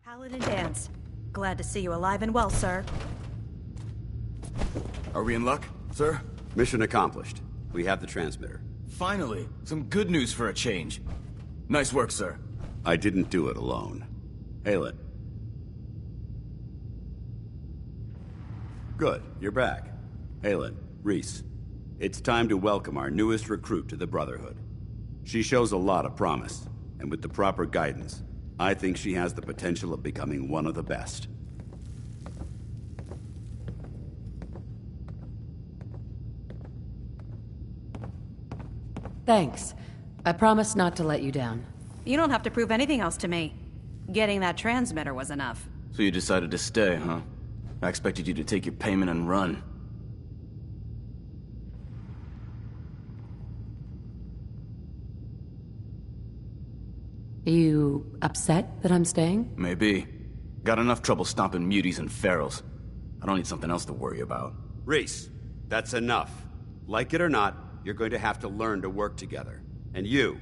Paladin Dance. Glad to see you alive and well, sir. Are we in luck, sir? Mission accomplished. We have the transmitter. Finally, some good news for a change. Nice work, sir. I didn't do it alone. Hail it. Good, you're back. Haylin, Reese. It's time to welcome our newest recruit to the Brotherhood. She shows a lot of promise, and with the proper guidance, I think she has the potential of becoming one of the best. Thanks. I promise not to let you down. You don't have to prove anything else to me. Getting that transmitter was enough. So you decided to stay, huh? I expected you to take your payment and run. You upset that I'm staying? Maybe. Got enough trouble stomping muties and ferals. I don't need something else to worry about. Reese, that's enough. Like it or not, you're going to have to learn to work together. And you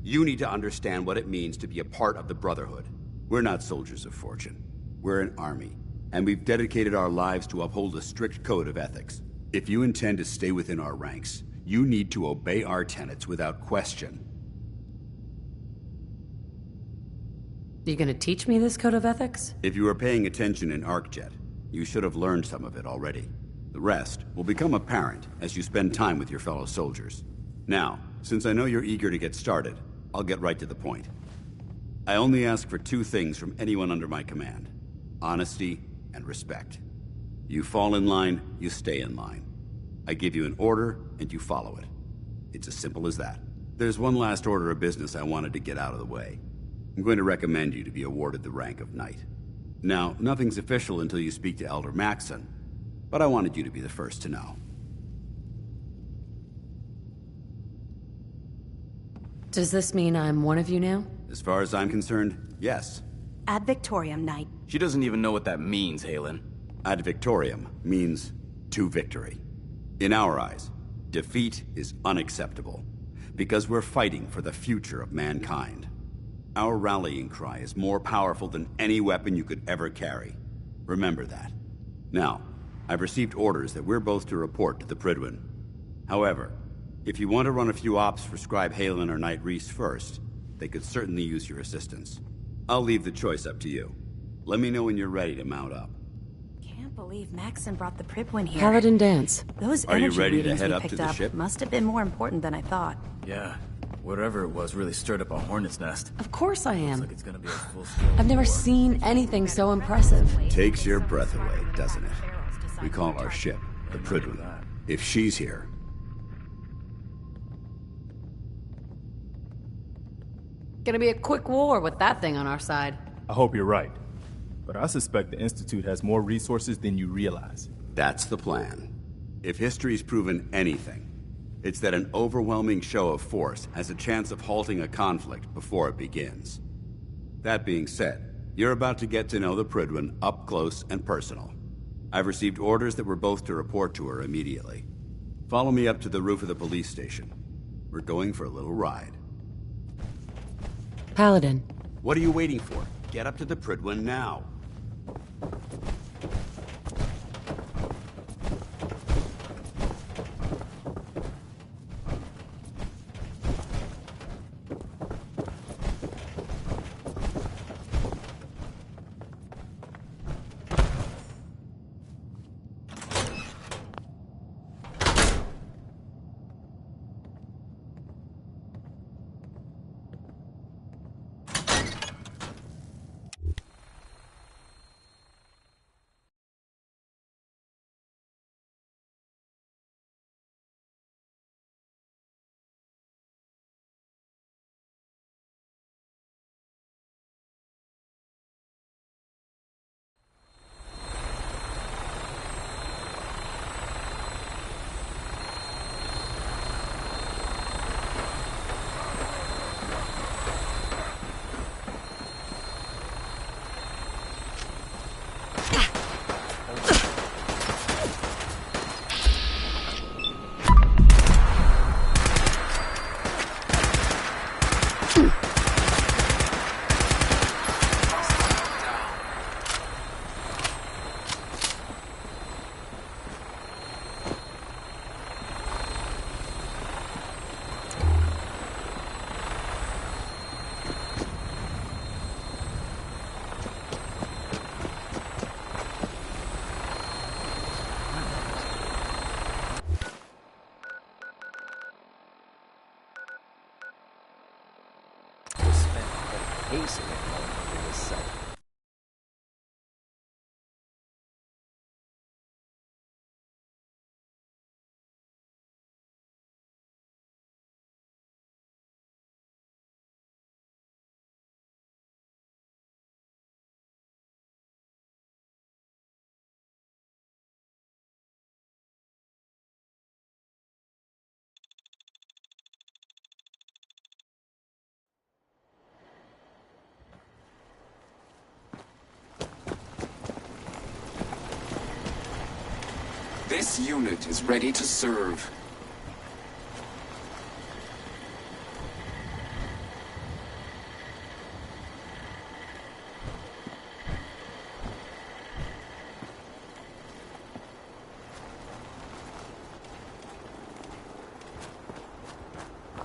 need to understand what it means to be a part of the Brotherhood. We're not soldiers of fortune. We're an army, and we've dedicated our lives to uphold a strict code of ethics. If you intend to stay within our ranks, you need to obey our tenets without question. You gonna teach me this code of ethics? If you were paying attention in ArcJet, you should have learned some of it already. The rest will become apparent as you spend time with your fellow soldiers. Now, since I know you're eager to get started, I'll get right to the point. I only ask for two things from anyone under my command: honesty and respect. You fall in line, you stay in line. I give you an order, and you follow it. It's as simple as that. There's one last order of business I wanted to get out of the way. I'm going to recommend you to be awarded the rank of Knight. Now, nothing's official until you speak to Elder Maxson, but I wanted you to be the first to know. Does this mean I'm one of you now? As far as I'm concerned, yes. Ad Victoriam, Knight. She doesn't even know what that means, Haylin. Ad Victoriam means to victory. In our eyes, defeat is unacceptable, because we're fighting for the future of mankind. Our rallying cry is more powerful than any weapon you could ever carry. Remember that. Now, I've received orders that we're both to report to the Prydwen. However, if you want to run a few ops for Scribe Haylin or Knight Reese first, they could certainly use your assistance. I'll leave the choice up to you. Let me know when you're ready to mount up. Can't believe Maxson brought the Prydwen here. Paladin Dance. Those Are you energy ready to readings head we up to picked the up ship? must have been more important than I thought. Yeah, whatever it was really stirred up a hornet's nest. Of course I Looks am. like it's gonna be a full-scale I've never war. seen anything so impressive. Takes your breath away, doesn't it? We call our ship the Prydwen. If she's here, Gonna be a quick war with that thing on our side. I hope you're right. But I suspect the Institute has more resources than you realize. that's the plan. If history's proven anything, it's that an overwhelming show of force has a chance of halting a conflict before it begins. That being said, you're about to get to know the Prydwen up close and personal. I've received orders that we're both to report to her immediately. Follow me up to the roof of the police station. We're going for a little ride. Paladin. What are you waiting for? Get up to the Prydwen now. pacing at home for this site. This unit is ready to serve.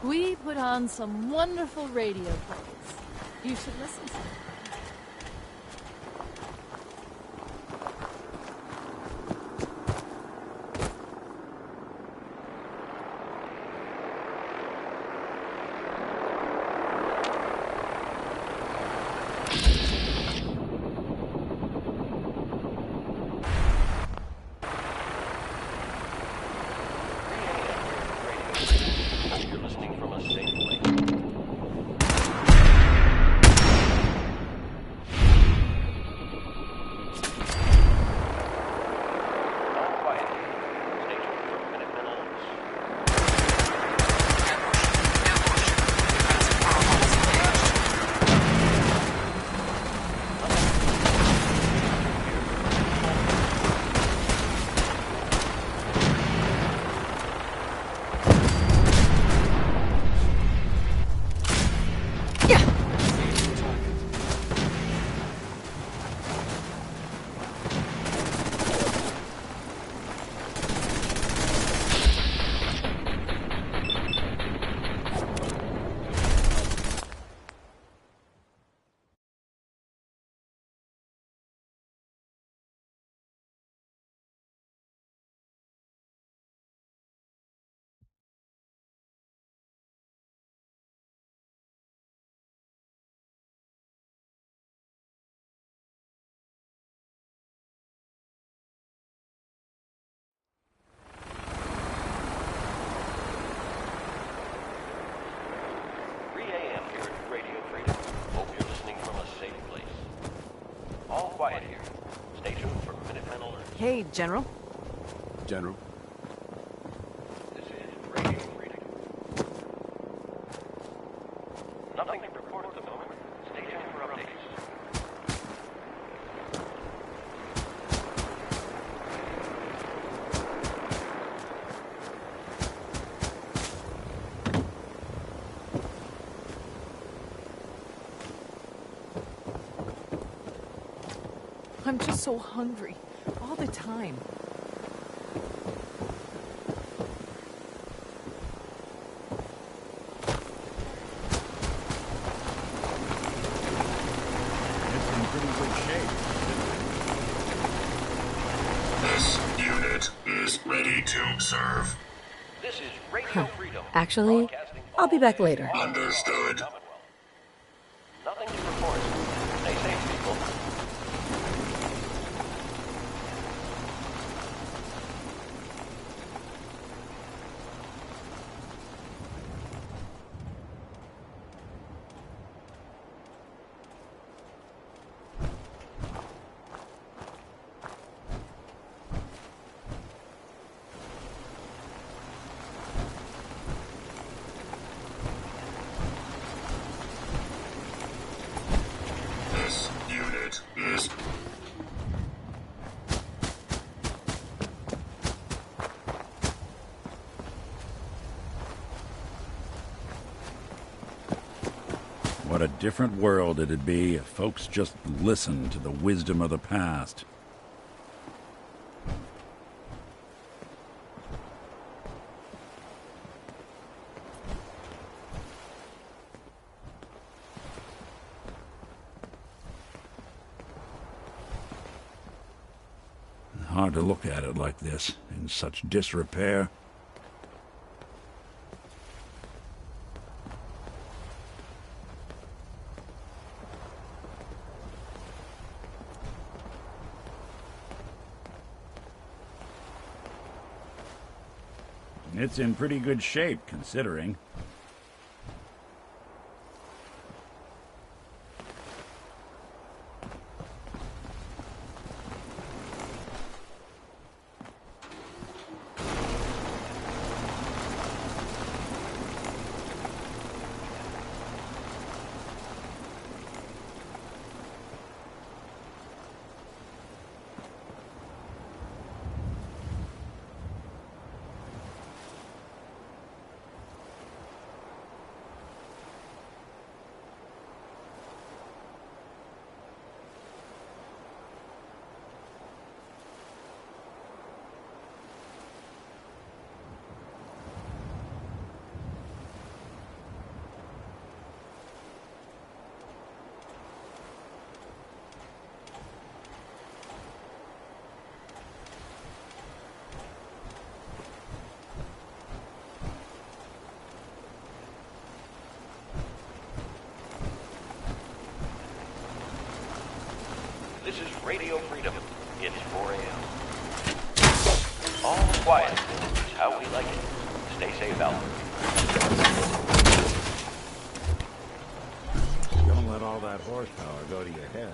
We put on some wonderful radio plays. You should listen to them. Hey, General. General. This is Radio Freedom. Nothing to report at the moment. Stay tuned for updates. I'm just so hungry. All the time. It's in pretty good shape. This unit is ready to serve. This is Radio Freedom. Actually, I'll be back later. Understood. Nothing to report. Stay safe, people. This unit is... What a different world it'd be if folks just listened to the wisdom of the past. Hard to look at it like this, in such disrepair. It's in pretty good shape, considering. This is Radio Freedom. It's 4 a.m. All quiet. It's how we like it. Stay safe out there. Don't let all that horsepower go to your head.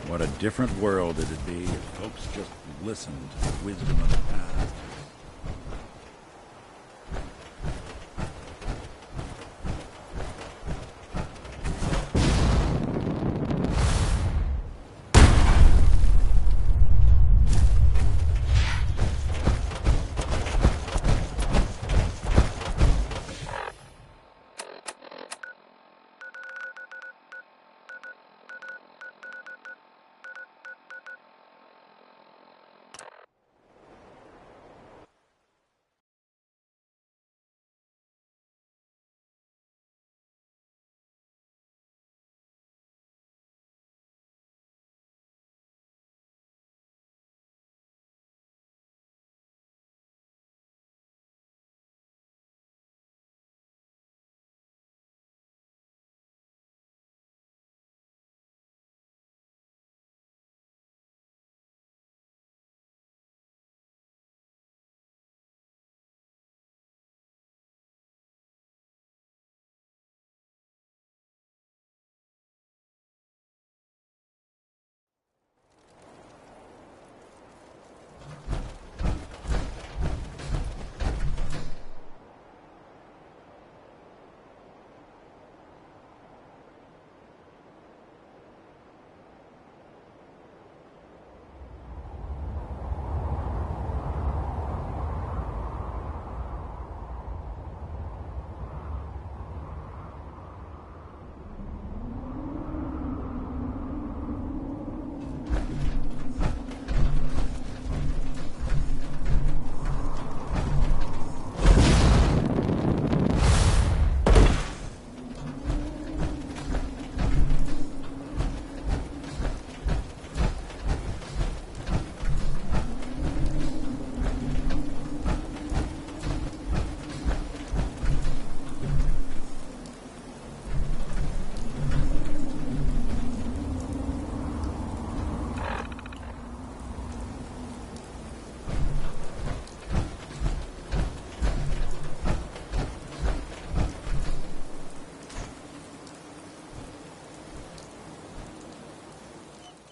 What a different world it'd be if folks just listened to the wisdom of the past.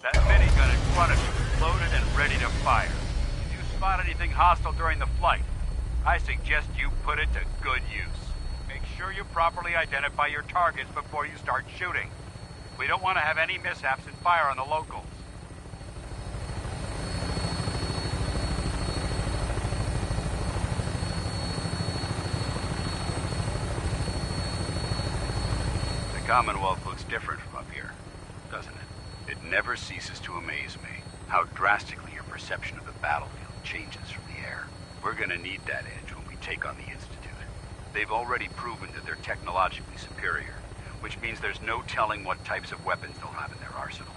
That minigun in front of you is loaded and ready to fire. If you spot anything hostile during the flight, I suggest you put it to good use. Make sure you properly identify your targets before you start shooting. We don't want to have any mishaps and fire on the locals. The Commonwealth looks different from up here, doesn't it? It never ceases to amaze me how drastically your perception of the battlefield changes from the air. We're gonna need that edge when we take on the Institute. They've already proven that they're technologically superior, which means there's no telling what types of weapons they'll have in their arsenal.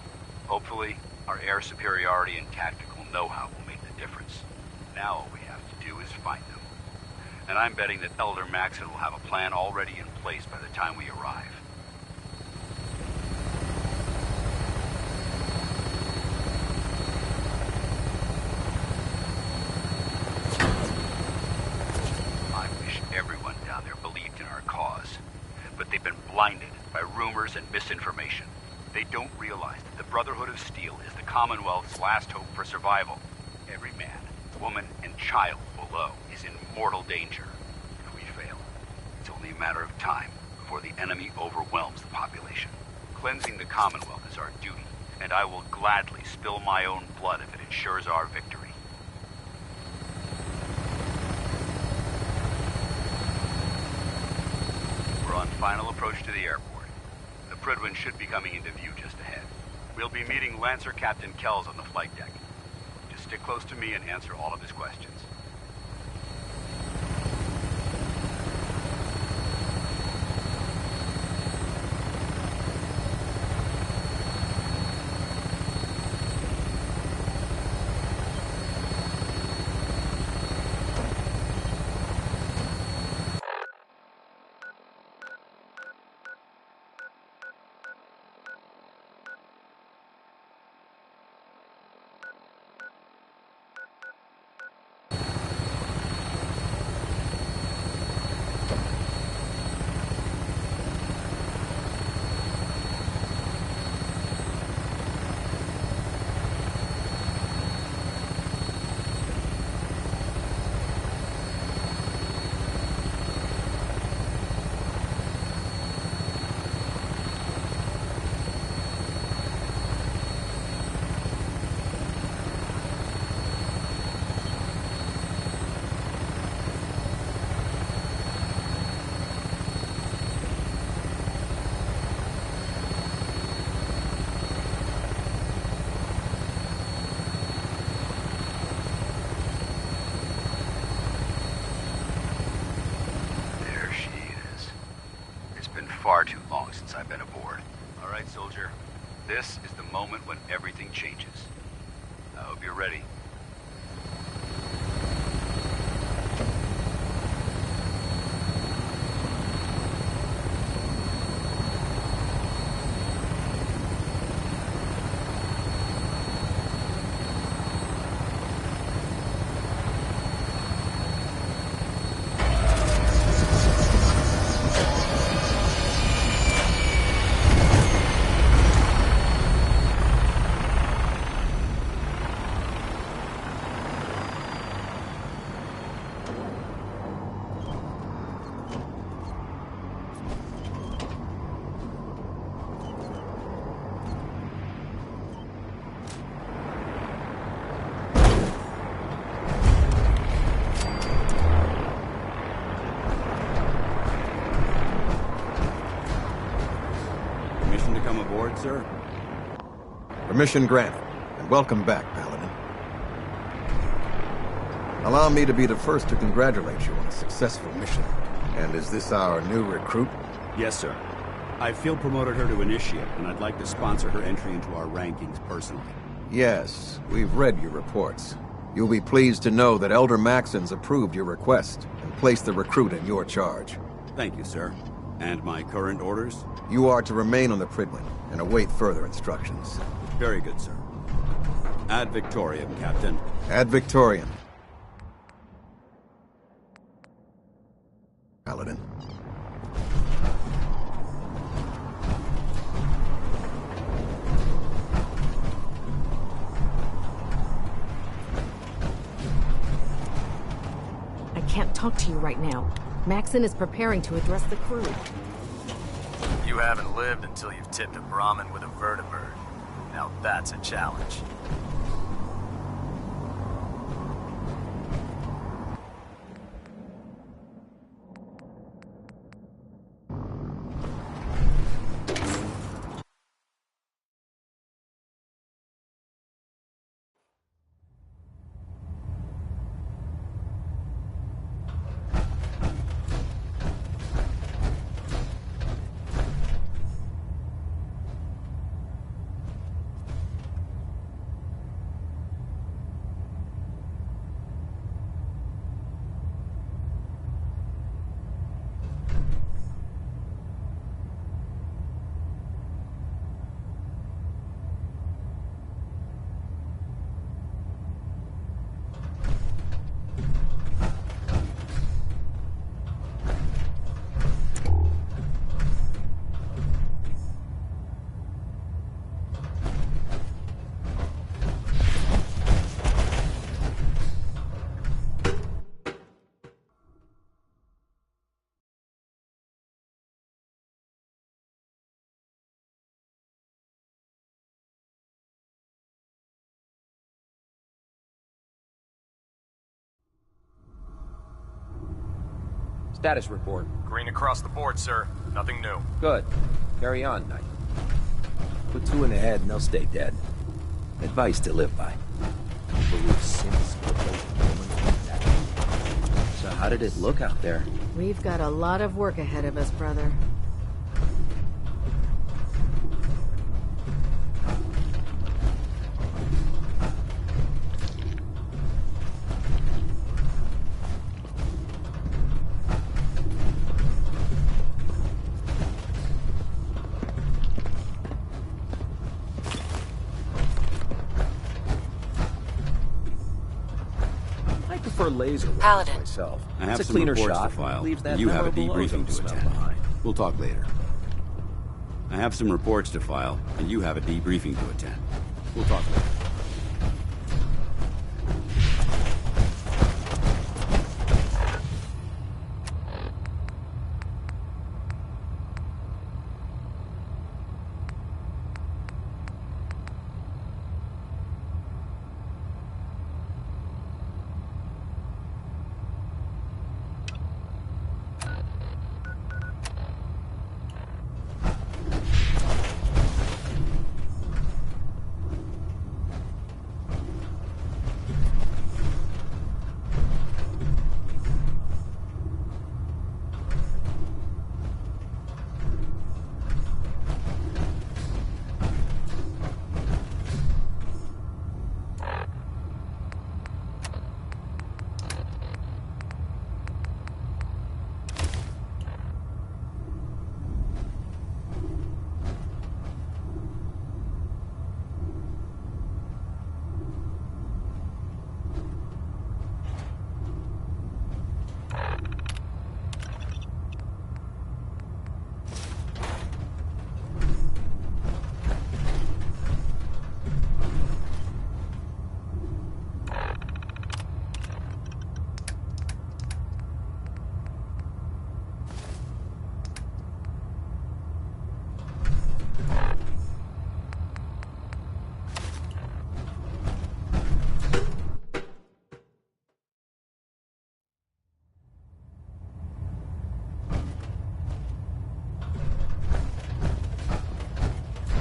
Hopefully, our air superiority and tactical know-how will make the difference. Now all we have to do is find them. And I'm betting that Elder Maxson will have a plan already in place by the time we arrive. blinded by rumors and misinformation. They don't realize that the Brotherhood of Steel is the Commonwealth's last hope for survival. Every man, woman, and child below is in mortal danger. If we fail, it's only a matter of time before the enemy overwhelms the population. Cleansing the Commonwealth is our duty, and I will gladly spill my own blood if it ensures our victory. We're on final approach to the airport. The Prydwen should be coming into view just ahead. We'll be meeting Lancer Captain Kells on the flight deck. Just stick close to me and answer all of his questions. Far too long since I've been aboard. All right, soldier. This is the moment when everything changes. I hope you're ready. Sir? Permission granted, and welcome back, Paladin. Allow me to be the first to congratulate you on a successful mission. And is this our new recruit? Yes, sir. I field promoted her to Initiate, and I'd like to sponsor her entry into our rankings personally. Yes, we've read your reports. You'll be pleased to know that Elder Maxon's approved your request and placed the recruit in your charge. Thank you, sir. And my current orders? You are to remain on the Prydwen and await further instructions. Very good, sir. Ad Victoriam, Captain. Ad Victoriam. Paladin. I can't talk to you right now. Maxon is preparing to address the crew. You haven't lived until you've tipped a Brahmin with a vertibird. Now that's a challenge. Status report. Green across the board, sir. Nothing new. Good. Carry on, Knight. Put two in the head and they'll stay dead. Advice to live by. Believe sins replace woman with that. So how did it look out there? We've got a lot of work ahead of us, brother. Laser Paladin. Myself. I have it's a some cleaner reports shot. to file. Leaves that You have a memorable debriefing ozone to smell attend. behind. We'll talk later. I have some reports to file, and you have a debriefing to attend. We'll talk later.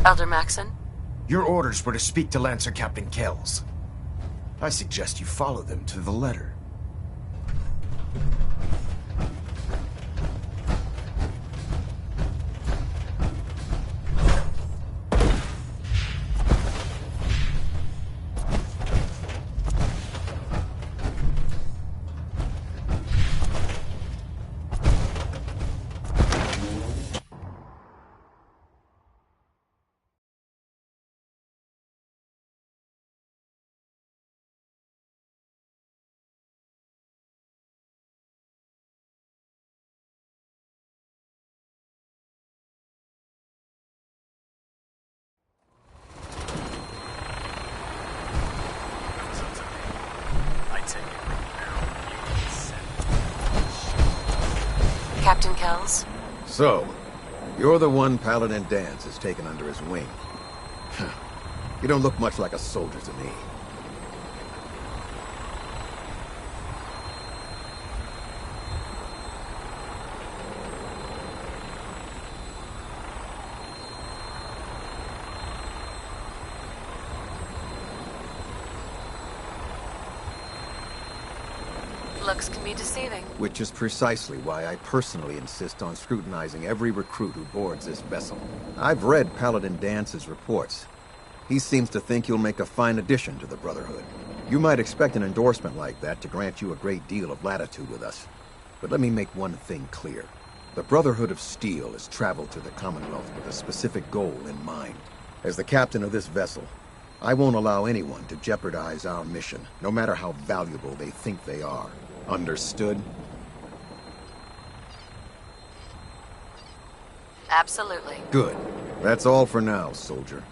Elder Maxon? Your orders were to speak to Lancer Captain Kells. I suggest you follow them to the letter. Captain Kells? So, you're the one Paladin Danse has taken under his wing. You don't look much like a soldier to me. Looks can be deceiving. Which is precisely why I personally insist on scrutinizing every recruit who boards this vessel. I've read Paladin Dance's reports. He seems to think you'll make a fine addition to the Brotherhood. You might expect an endorsement like that to grant you a great deal of latitude with us. But let me make one thing clear. The Brotherhood of Steel has traveled to the Commonwealth with a specific goal in mind. As the captain of this vessel, I won't allow anyone to jeopardize our mission, no matter how valuable they think they are. Understood? Absolutely. Good. That's all for now, soldier.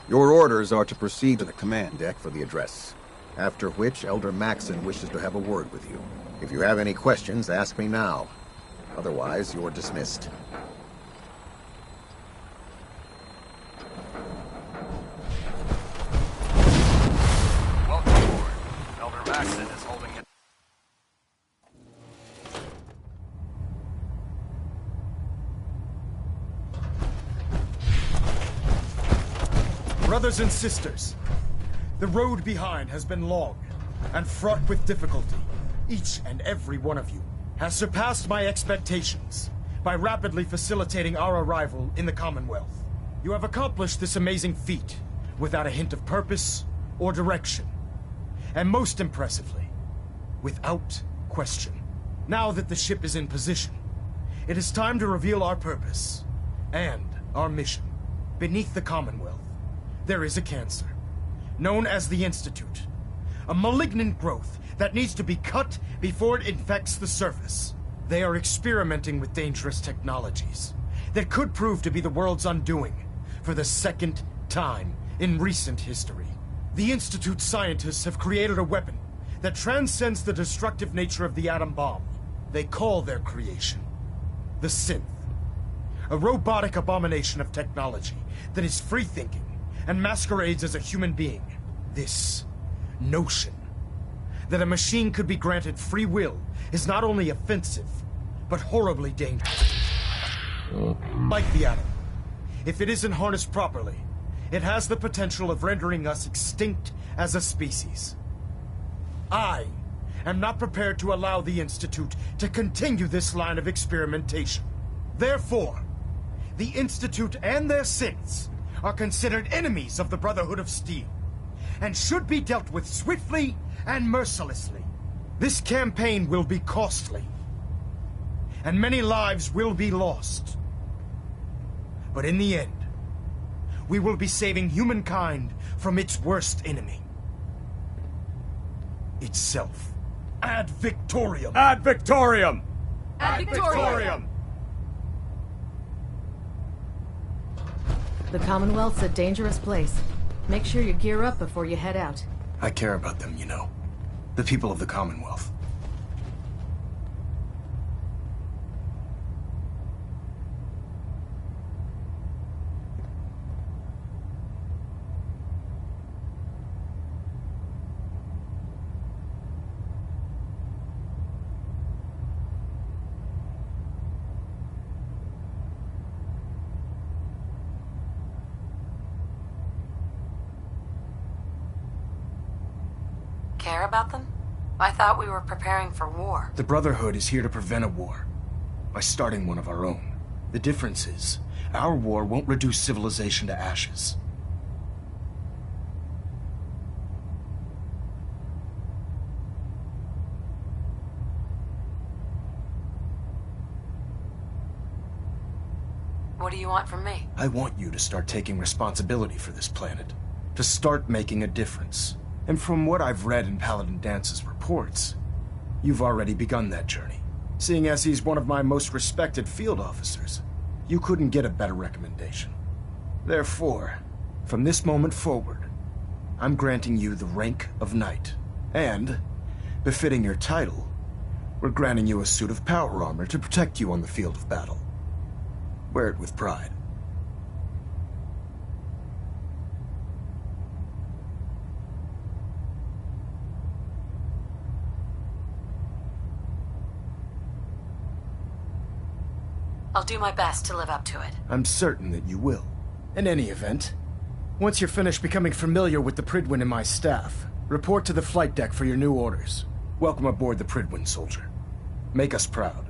Your orders are to proceed to the command deck for the address. After which, Elder Maxon wishes to have a word with you. If you have any questions, ask me now. Otherwise, you're dismissed. Welcome aboard. Elder Maxon is holding it. Brothers and sisters, the road behind has been long and fraught with difficulty. Each and every one of you has surpassed my expectations by rapidly facilitating our arrival in the Commonwealth. You have accomplished this amazing feat without a hint of purpose or direction. And most impressively, without question. Now that the ship is in position, it is time to reveal our purpose and our mission. Beneath the Commonwealth, there is a cancer, known as the Institute. A malignant growth that needs to be cut before it infects the surface. They are experimenting with dangerous technologies that could prove to be the world's undoing for the second time in recent history. The Institute scientists have created a weapon that transcends the destructive nature of the atom bomb. They call their creation the Synth. A robotic abomination of technology that is free-thinking and masquerades as a human being. This notion that a machine could be granted free will is not only offensive, but horribly dangerous. Like the atom, if it isn't harnessed properly, it has the potential of rendering us extinct as a species. I am not prepared to allow the Institute to continue this line of experimentation. Therefore, the Institute and their synths are considered enemies of the Brotherhood of Steel, and should be dealt with swiftly and mercilessly. This campaign will be costly, and many lives will be lost. But in the end, we will be saving humankind from its worst enemy. Itself. Ad Victorium! Ad Victorium! Ad Victorium! The Commonwealth's a dangerous place. Make sure you gear up before you head out. I care about them, you know. The people of the Commonwealth. Care about them? I thought we were preparing for war. The Brotherhood is here to prevent a war by starting one of our own. The difference is, our war won't reduce civilization to ashes. What do you want from me? I want you to start taking responsibility for this planet. To start making a difference. And from what I've read in Paladin Dance's reports, you've already begun that journey. Seeing as he's one of my most respected field officers, you couldn't get a better recommendation. Therefore, from this moment forward, I'm granting you the rank of Knight. And, befitting your title, we're granting you a suit of power armor to protect you on the field of battle. Wear it with pride. I'll do my best to live up to it. I'm certain that you will. In any event, once you're finished becoming familiar with the Prydwen and my staff, report to the flight deck for your new orders. Welcome aboard the Prydwen, soldier. Make us proud.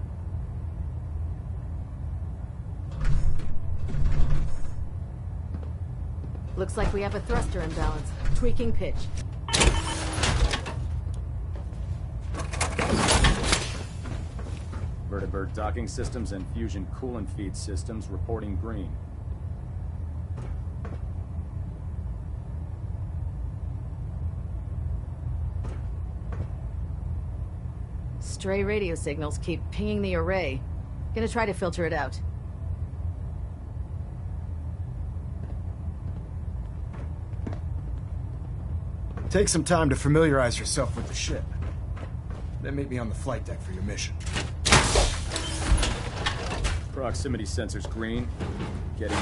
Looks like we have a thruster imbalance. Tweaking pitch. Vertibird docking systems and fusion coolant feed systems reporting green. Stray radio signals keep pinging the array. Gonna try to filter it out. Take some time to familiarize yourself with the ship. Then meet me on the flight deck for your mission. Proximity sensors green. Getting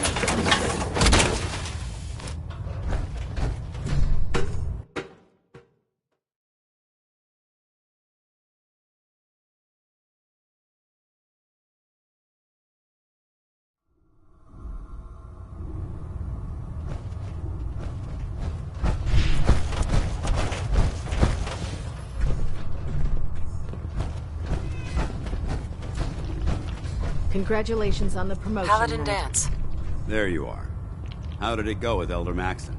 Congratulations on the promotion. Paladin Knight. Dance. There you are. How did it go with Elder Maxon?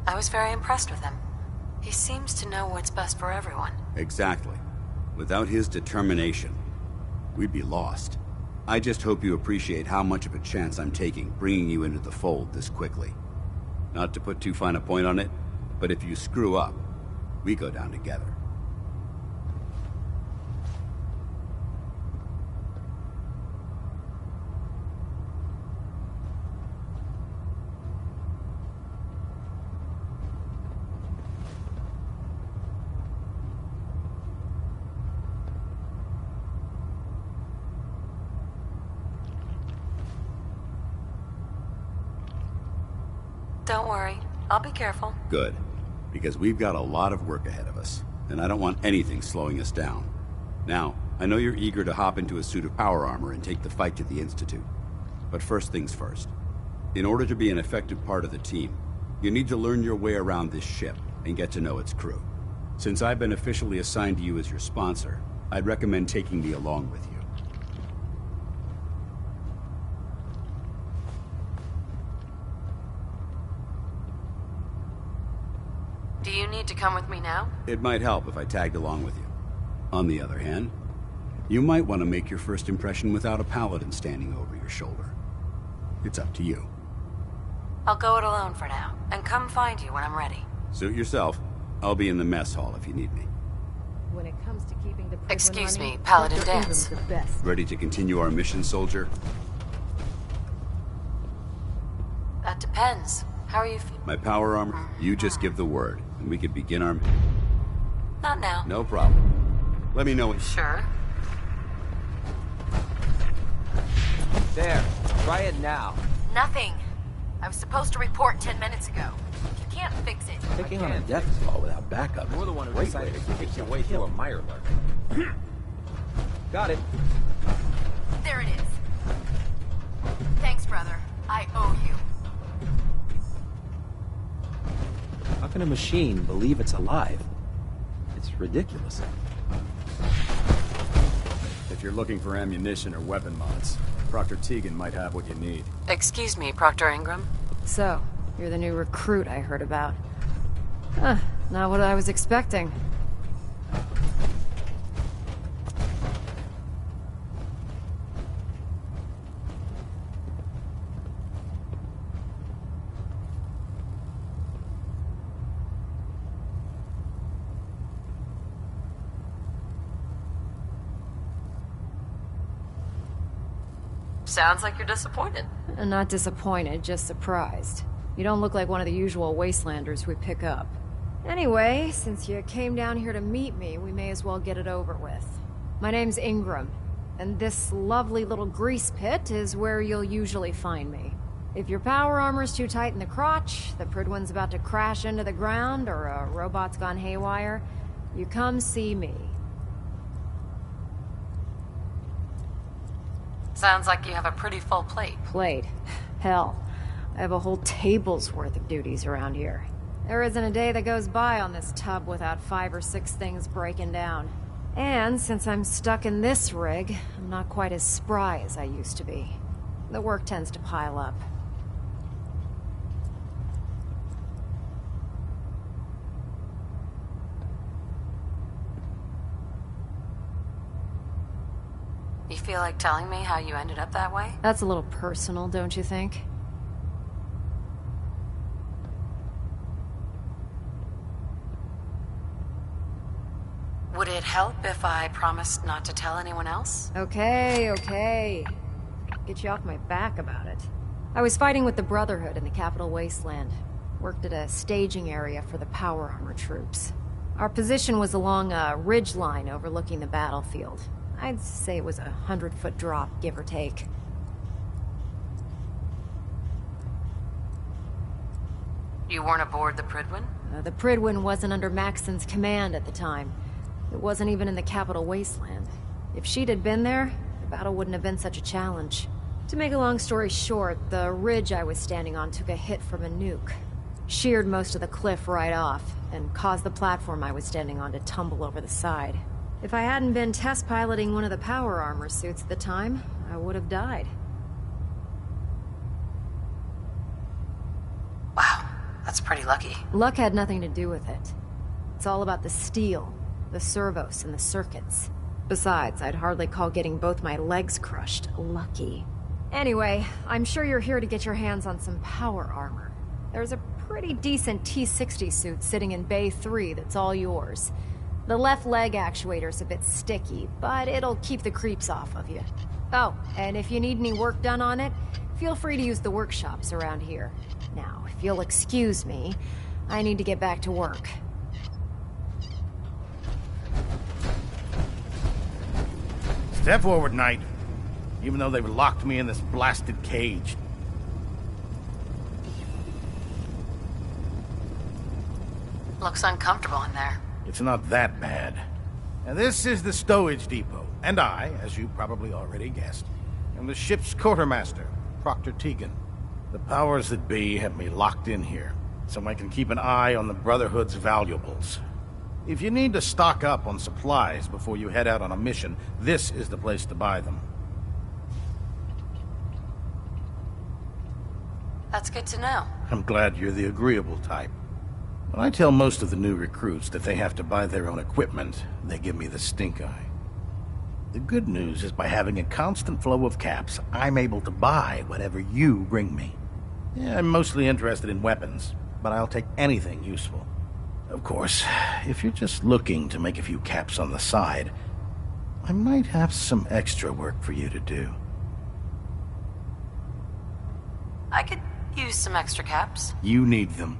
I was very impressed with him. He seems to know what's best for everyone. Exactly. Without his determination, we'd be lost. I just hope you appreciate how much of a chance I'm taking bringing you into the fold this quickly. Not to put too fine a point on it, but if you screw up, we go down together. Don't worry. I'll be careful. Good. Because we've got a lot of work ahead of us, and I don't want anything slowing us down. Now, I know you're eager to hop into a suit of power armor and take the fight to the Institute. But first things first. In order to be an effective part of the team, you need to learn your way around this ship and get to know its crew. Since I've been officially assigned to you as your sponsor, I'd recommend taking me along with you. Do you need to come with me now? It might help if I tagged along with you. On the other hand, you might want to make your first impression without a paladin standing over your shoulder. It's up to you. I'll go it alone for now, and come find you when I'm ready. Suit yourself. I'll be in the mess hall if you need me. When it comes to keeping the prison Excuse running, me, Paladin Dr. Dance. Ingram's the best. Ready to continue our mission, soldier? That depends. How are you feeling? My power armor? You just give the word, and we could begin our... Not now. No problem. Let me know when... Sure. There. Try it now. Nothing. I was supposed to report 10 minutes ago. You can't fix it. Picking on a death claw without backup. You're the one who decided to kick your way through a Mirelurk. Got it. There it is. Thanks, brother. I owe you. How can a machine believe it's alive? It's ridiculous. If you're looking for ammunition or weapon mods, Proctor Tegan might have what you need. Excuse me, Proctor Ingram. So, you're the new recruit I heard about. Huh, not what I was expecting. Sounds like you're disappointed. Not disappointed, just surprised. You don't look like one of the usual wastelanders we pick up. Anyway, since you came down here to meet me, we may as well get it over with. My name's Ingram, and this lovely little grease pit is where you'll usually find me. If your power armor's too tight in the crotch, the Prydwen's about to crash into the ground, or a robot's gone haywire, you come see me. Sounds like you have a pretty full plate. Plate? Hell, I have a whole table's worth of duties around here. There isn't a day that goes by on this tub without 5 or 6 things breaking down. And since I'm stuck in this rig, I'm not quite as spry as I used to be. The work tends to pile up. You feel like telling me how you ended up that way? That's a little personal, don't you think? Would it help if I promised not to tell anyone else? Okay. Get you off my back about it. I was fighting with the Brotherhood in the Capital Wasteland. Worked at a staging area for the power armor troops. Our position was along a ridge line overlooking the battlefield. I'd say it was a 100-foot drop, give or take. You weren't aboard the Prydwen? The Prydwen wasn't under Maxson's command at the time. It wasn't even in the capital wasteland. If she'd had been there, the battle wouldn't have been such a challenge. To make a long story short, the ridge I was standing on took a hit from a nuke. Sheared most of the cliff right off, and caused the platform I was standing on to tumble over the side. If I hadn't been test piloting one of the power armor suits at the time, I would have died. Wow, that's pretty lucky. Luck had nothing to do with it. It's all about the steel, the servos, and the circuits. Besides, I'd hardly call getting both my legs crushed lucky. Anyway, I'm sure you're here to get your hands on some power armor. There's a pretty decent T-60 suit sitting in Bay 3 that's all yours. The left leg actuator's a bit sticky, but it'll keep the creeps off of you. Oh, and if you need any work done on it, feel free to use the workshops around here. Now, if you'll excuse me, I need to get back to work. Step forward, Knight. Even though they've locked me in this blasted cage. Looks uncomfortable in there. It's not that bad. And this is the stowage depot. And I, as you probably already guessed, am the ship's quartermaster, Proctor Tegan. The powers that be have me locked in here, so I can keep an eye on the Brotherhood's valuables. If you need to stock up on supplies before you head out on a mission, this is the place to buy them. That's good to know. I'm glad you're the agreeable type. When I tell most of the new recruits that they have to buy their own equipment, they give me the stink eye. The good news is by having a constant flow of caps, I'm able to buy whatever you bring me. Yeah, I'm mostly interested in weapons, but I'll take anything useful. Of course, if you're just looking to make a few caps on the side, I might have some extra work for you to do. I could use some extra caps. You need them,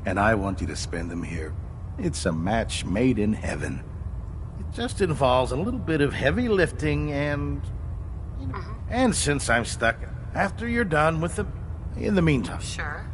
and I want you to spend them here. It's a match made in heaven. It just involves a little bit of heavy lifting and... And since I'm stuck, after you're done with them, in the meantime. Sure.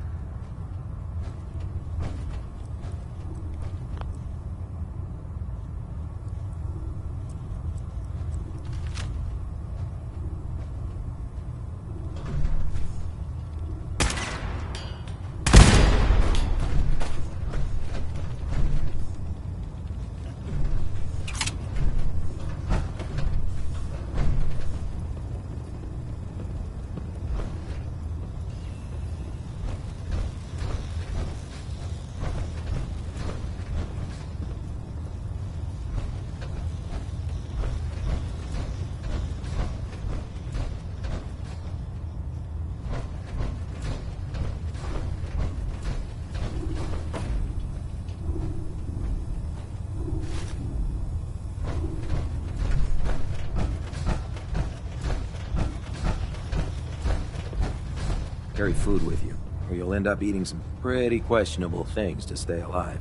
Carry food with you, or you'll end up eating some pretty questionable things to stay alive.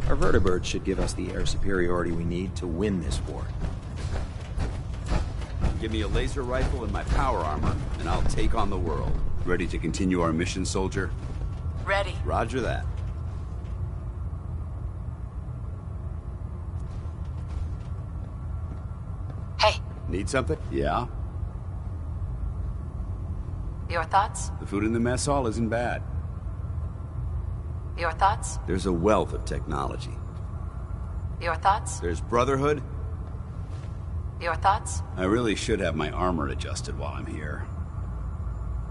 Our vertibird should give us the air superiority we need to win this war. Give me a laser rifle and my power armor, and I'll take on the world. Ready to continue our mission, soldier? Ready. Roger that. Hey. Need something? Yeah? Your thoughts? The food in the mess hall isn't bad. Your thoughts? There's a wealth of technology. Your thoughts? There's Brotherhood. Your thoughts? I really should have my armor adjusted while I'm here.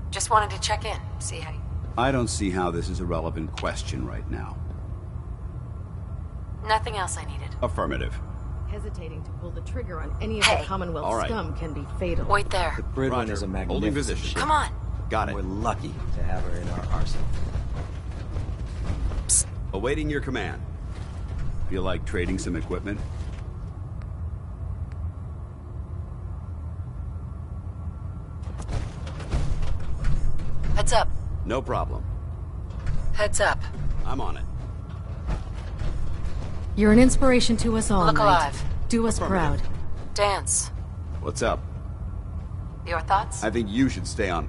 Just wanted to check in, see how you... I don't see how this is a relevant question right now. Nothing else I needed. Affirmative. Hesitating to pull the trigger on any of the Commonwealth All right. scum can be fatal. Wait there. The Prydwen is a Holding magnificent position. ship. Come on. Got it. We're lucky to have her in our arsenal. Psst. Awaiting your command. Feel like trading some equipment? Heads up. No problem. Heads up. I'm on it. You're an inspiration to us all, Look Knight. alive. Do us proud. Dance. What's up? Your thoughts? I think you should stay on.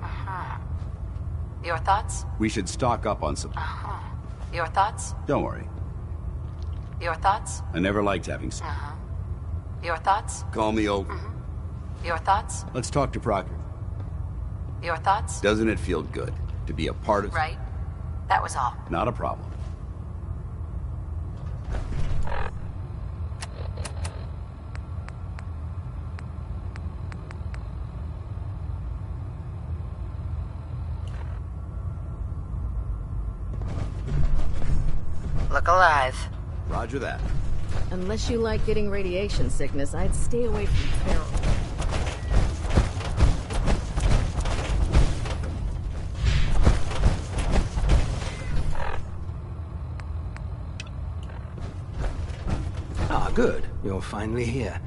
Your thoughts? We should stock up on some... Your thoughts? Don't worry. Your thoughts? I never liked having... Your thoughts? Call me over. Your thoughts? Let's talk to Proctor. Your thoughts? Doesn't it feel good to be a part of... Right. That was all. Not a problem. Look alive. Roger that. Unless you like getting radiation sickness, I'd stay away from Feral. Ah, good. You're finally here.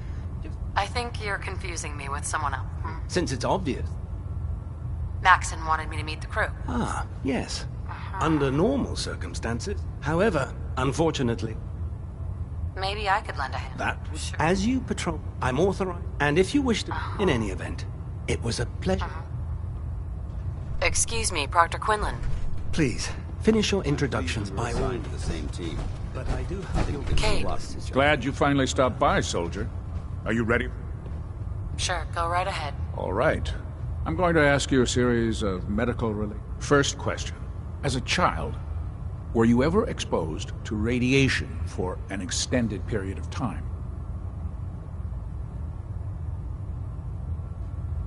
I think you're confusing me with someone else. Since it's obvious. Maxon wanted me to meet the crew. Ah, yes. Under normal circumstances. However, unfortunately... Maybe I could lend a hand. That, as you patrol, I'm authorized. And if you wish to, in any event, it was a pleasure. Excuse me, Proctor Quinlan. Please, finish your introductions by all. To the same team. But I do have your... Kate. Glad you finally stopped by, soldier. Are you ready? Sure, go right ahead. All right. I'm going to ask you a series of medical-related... First question. As a child, were you ever exposed to radiation for an extended period of time?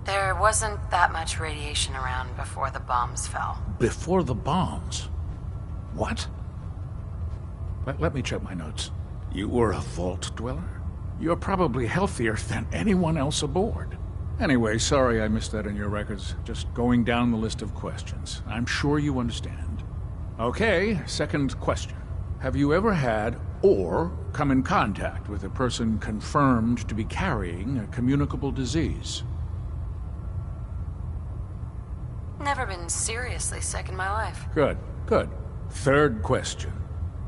There wasn't that much radiation around before the bombs fell. Before the bombs? What? Let me check my notes. You were a vault dweller? You're probably healthier than anyone else aboard. Anyway, sorry I missed that in your records. Just going down the list of questions. I'm sure you understand. Okay, second question. Have you ever had or come in contact with a person confirmed to be carrying a communicable disease? Never been seriously sick in my life. Good, good. Third question.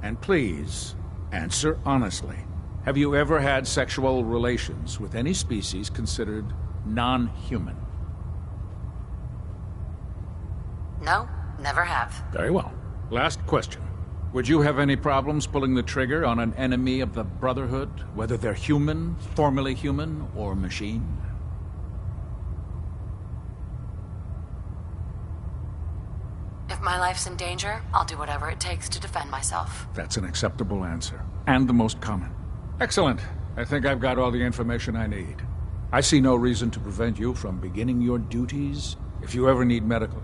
And please, answer honestly. Have you ever had sexual relations with any species considered non-human? No, never have. Very well. Last question. Would you have any problems pulling the trigger on an enemy of the Brotherhood, whether they're human, formerly human, or machine? If my life's in danger, I'll do whatever it takes to defend myself. That's an acceptable answer, and the most common. Excellent. I think I've got all the information I need. I see no reason to prevent you from beginning your duties if you ever need medical.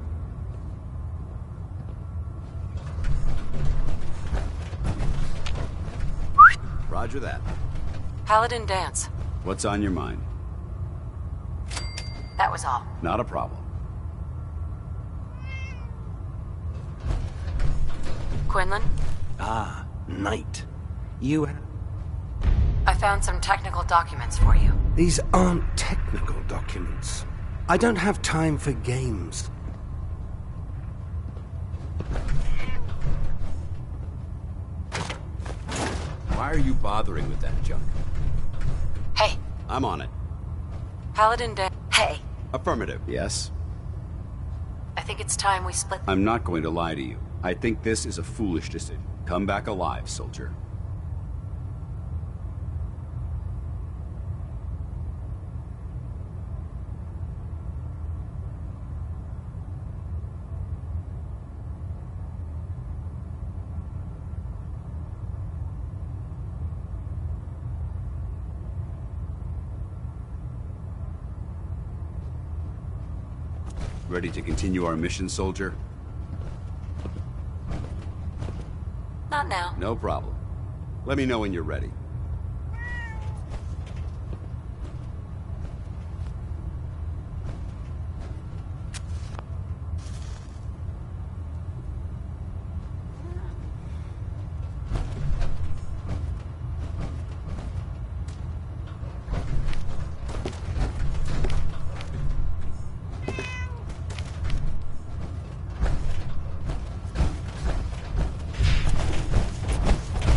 Roger that. Paladin Danse. What's on your mind? That was all. Not a problem. Quinlan? Ah, Knight. You... I found some technical documents for you. These aren't technical documents. I don't have time for games. Why are you bothering with that junk? Hey. I'm on it. Paladin Danse. Hey. Affirmative. Yes? I think it's time we split. I'm not going to lie to you. I think this is a foolish decision. Come back alive, soldier. Ready to continue our mission, soldier? Not now. No problem. Let me know when you're ready.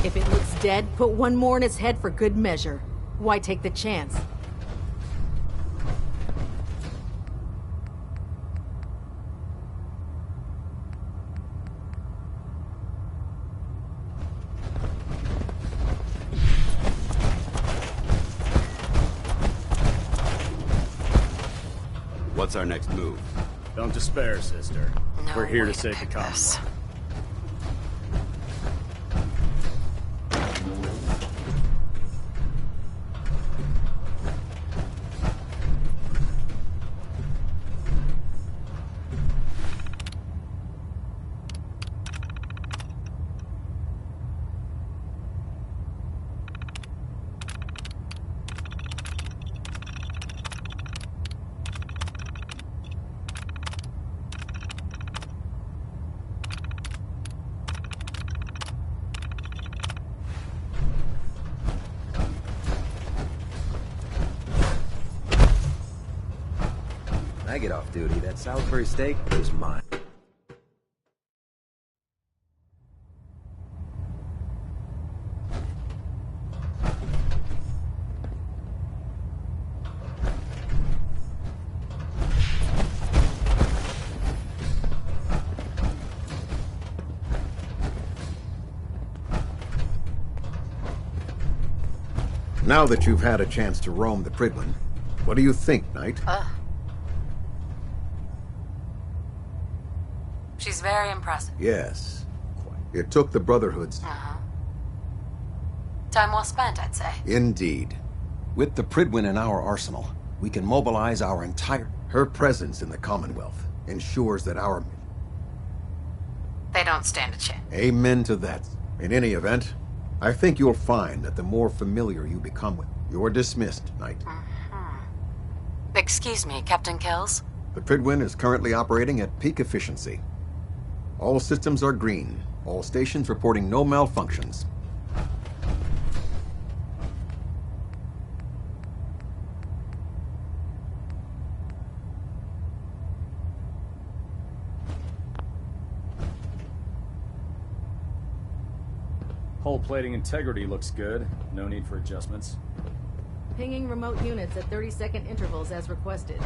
If it looks dead, put one more in its head for good measure. Why take the chance? What's our next move? Don't despair, sister. No We're here way to save the pick Commonwealth. this. When I get off duty, that Salisbury steak is mine. Now that you've had a chance to roam the Prydwen, what do you think, Knight? She's very impressive. Yes. It took the Brotherhood's... Time well spent, I'd say. Indeed. With the Prydwen in our arsenal, we can mobilize our entire... Her presence in the Commonwealth ensures that our... They don't stand a chance. Amen to that. In any event, I think you'll find that the more familiar you become with... You're dismissed, Knight. Excuse me, Captain Kells? The Prydwen is currently operating at peak efficiency. All systems are green. All stations reporting no malfunctions. Hull plating integrity looks good. No need for adjustments. Pinging remote units at 30-second intervals as requested.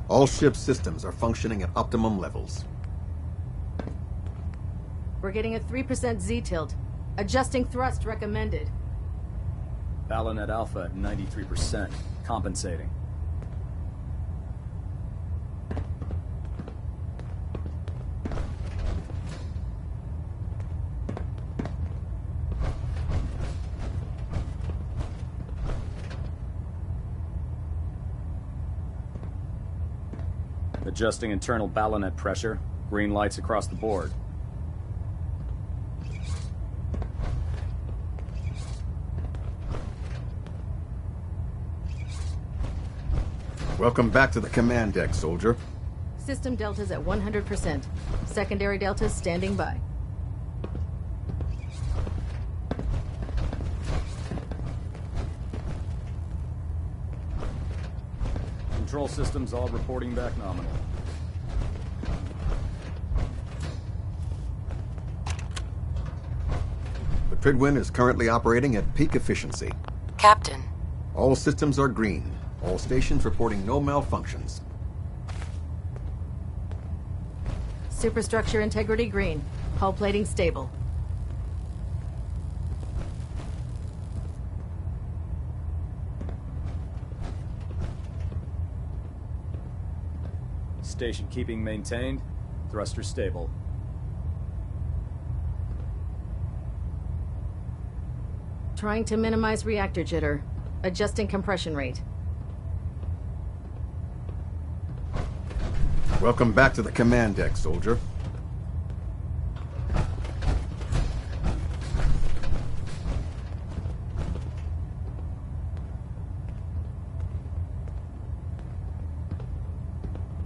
All ship systems are functioning at optimum levels. We're getting a 3% Z-tilt. Adjusting thrust recommended. Balonet Alpha at 93%. Compensating. Adjusting internal Balonet pressure. Green lights across the board. Welcome back to the command deck, soldier. System deltas at 100%. Secondary deltas standing by. Control systems all reporting back nominal. The Prydwen is currently operating at peak efficiency. Captain. All systems are green. All stations reporting no malfunctions. Superstructure integrity green. Hull plating stable. Station keeping maintained. Thruster stable. Trying to minimize reactor jitter. Adjusting compression rate. Welcome back to the command deck, soldier.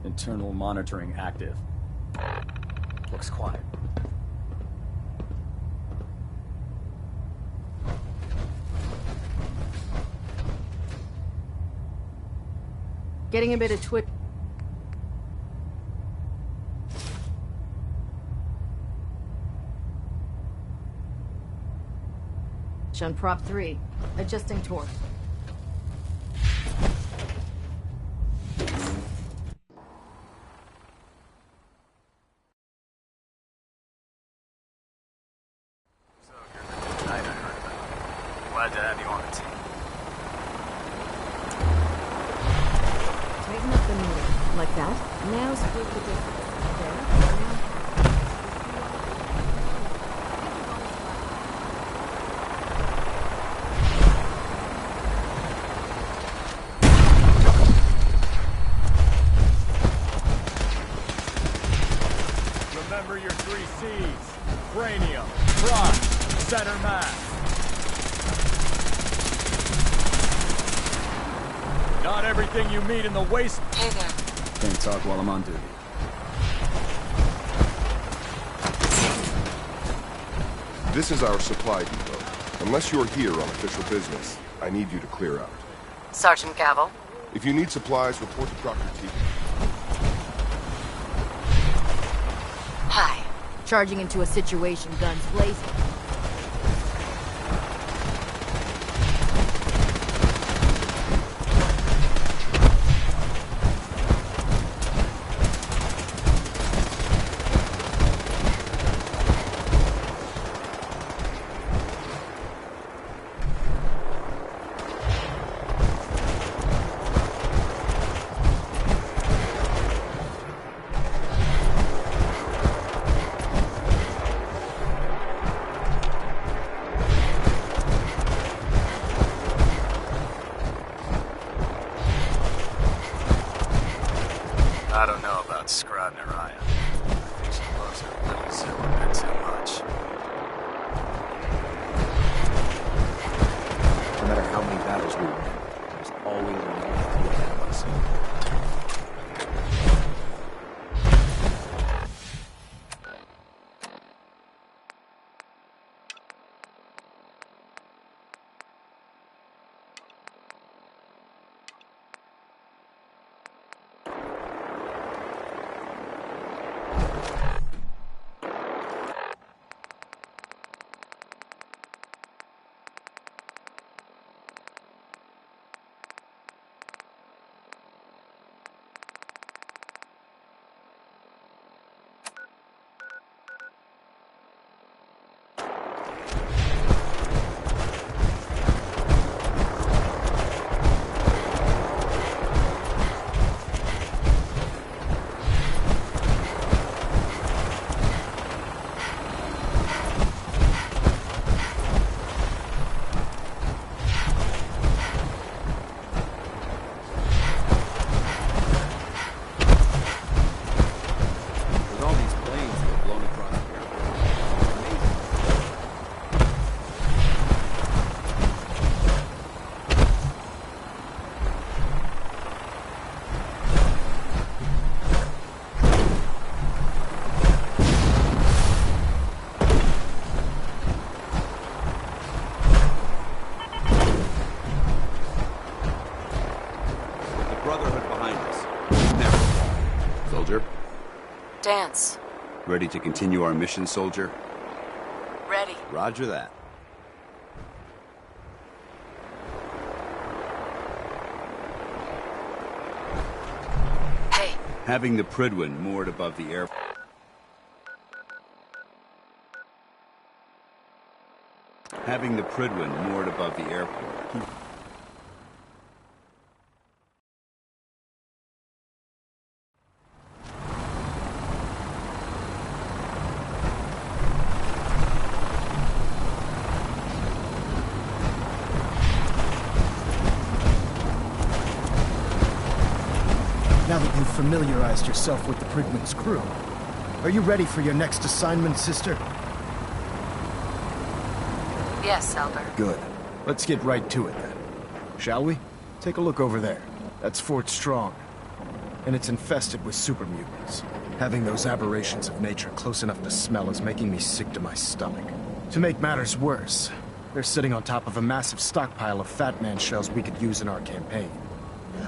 Internal monitoring active. Looks quiet. Getting a bit of twitch. hatch on Prop 3. Adjusting torque. Tonight I heard about it. Glad to have you on the team. Tighten up the meter. Like that. Now split the difference. There. Now. Remember your 3 C's. Cranium, front, center mass. Not everything you meet in the waste... Hey there. Can't talk while I'm on duty. This is our supply depot. Unless you're here on official business, I need you to clear out. Sergeant Gavel. If you need supplies, report to Dr. T. Hi. Charging into a situation, guns blazing. I don't know about Scribner Ryan. I think she loves her little zoo a bit too much. No matter how many battles we win, there's always a new ahead of us. Dance. Ready to continue our mission, soldier? Ready. Roger that. Hey. Having the Prydwen moored above the airport. Having the Prydwen moored above the airport. Now that you've familiarized yourself with the Prydwen's crew, are you ready for your next assignment, sister? Yes, Elder. Good. Let's get right to it then. Shall we? Take a look over there. That's Fort Strong. And it's infested with super mutants. Having those aberrations of nature close enough to smell is making me sick to my stomach. To make matters worse, they're sitting on top of a massive stockpile of Fat Man shells we could use in our campaign.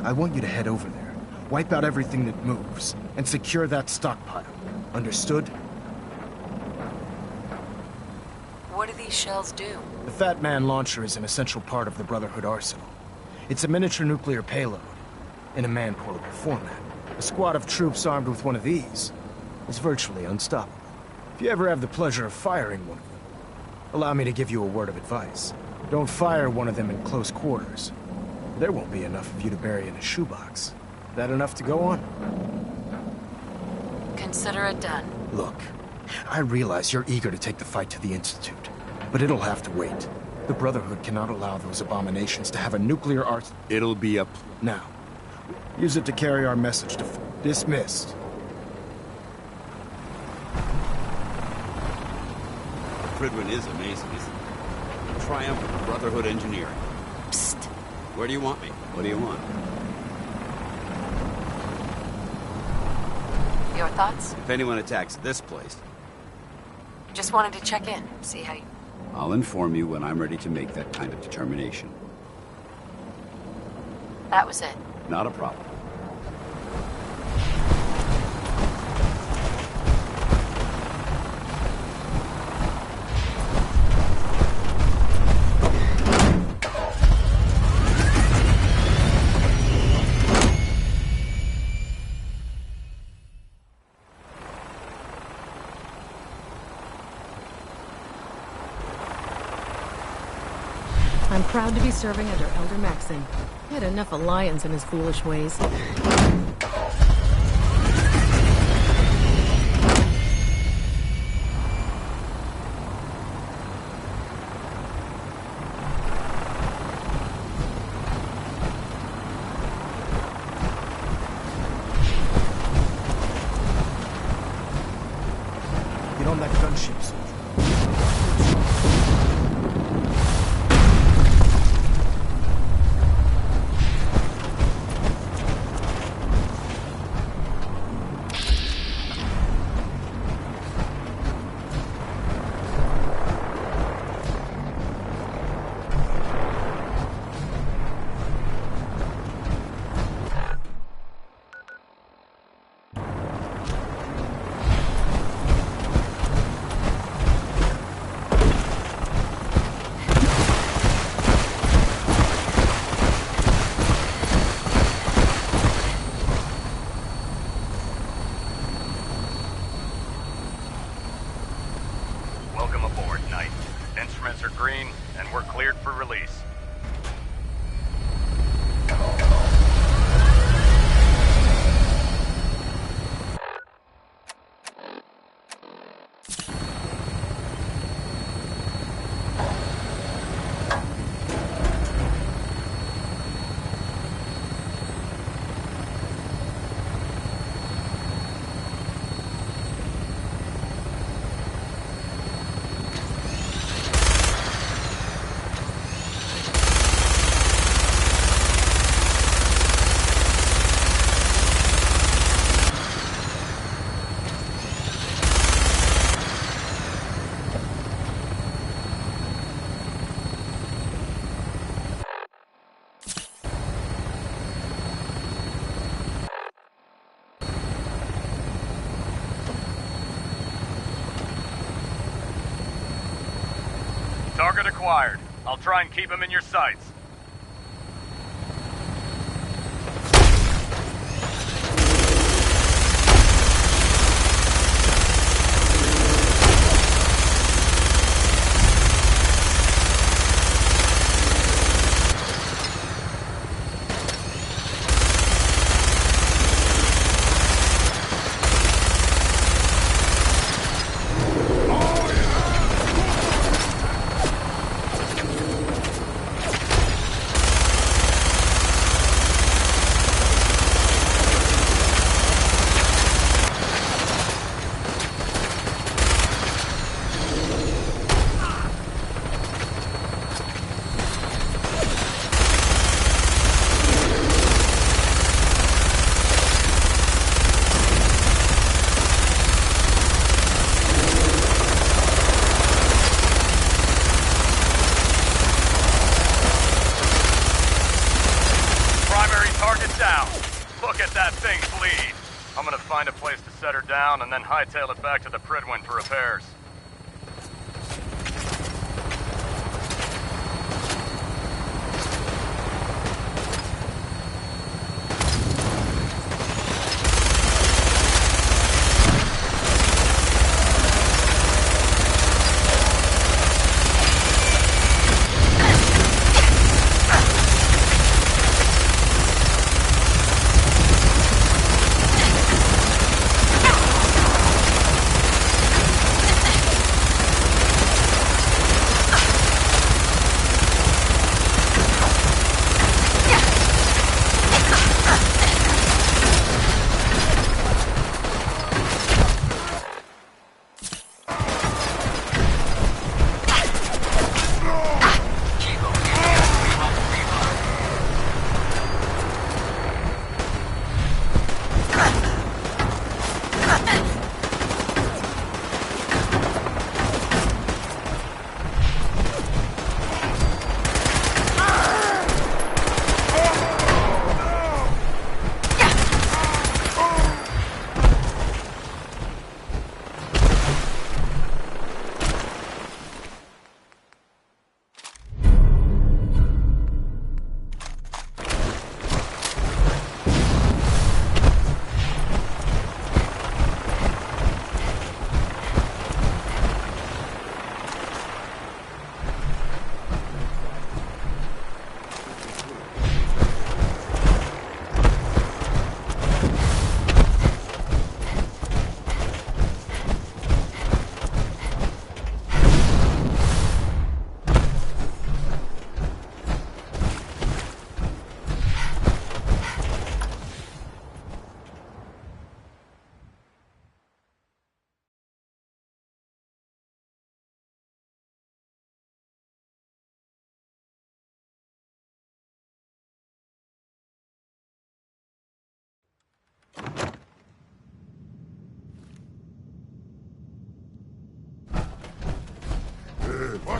I want you to head over there, wipe out everything that moves, and secure that stockpile. Understood? What do these shells do? The Fat Man launcher is an essential part of the Brotherhood arsenal. It's a miniature nuclear payload, in a man-portable format. A squad of troops armed with one of these is virtually unstoppable. If you ever have the pleasure of firing one of them, allow me to give you a word of advice. Don't fire one of them in close quarters. There won't be enough of you to bury in a shoebox. That enough to go on? Consider it done. Look, I realize you're eager to take the fight to the Institute, but it'll have to wait. The Brotherhood cannot allow those abominations to have a nuclear arsenal. It'll be up. Now, use it to carry our message to... Dismissed. Prydwen is amazing, isn't it? The triumph of Brotherhood engineering. Psst. Where do you want me? What do you want? Your thoughts? If anyone attacks this place, Just wanted to check in, see how you... I'll inform you when I'm ready to make that kind of determination. That was it. Not a problem. I'm proud to be serving under Elder Maxon. He had enough of lions and his foolish ways. Get on that gunship, soldier. Welcome aboard, Knight. Instruments are green, and we're cleared for release. Target acquired. I'll try and keep him in your sights. Down. Look at that thing bleed. I'm gonna find a place to set her down and then hightail it back to the Prydwen for repairs.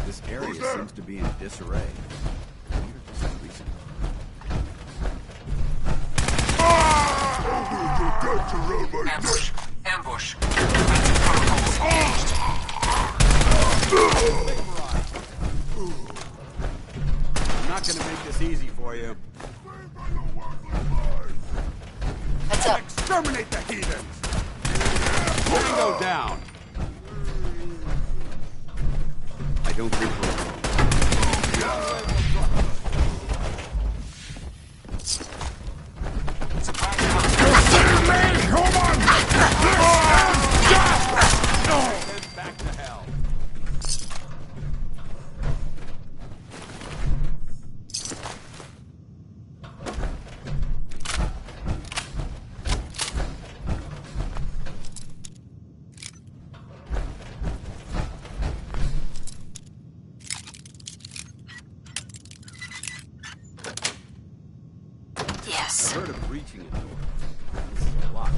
This area seems to be in disarray. I wonder if this is recent. Ambush! Ambush! I'm not gonna make this easy for you. Heads up. Exterminate the heathens! Tango down! I don't think we're alone. Back to hell. Yes. I heard of breaching a door. This is a lot.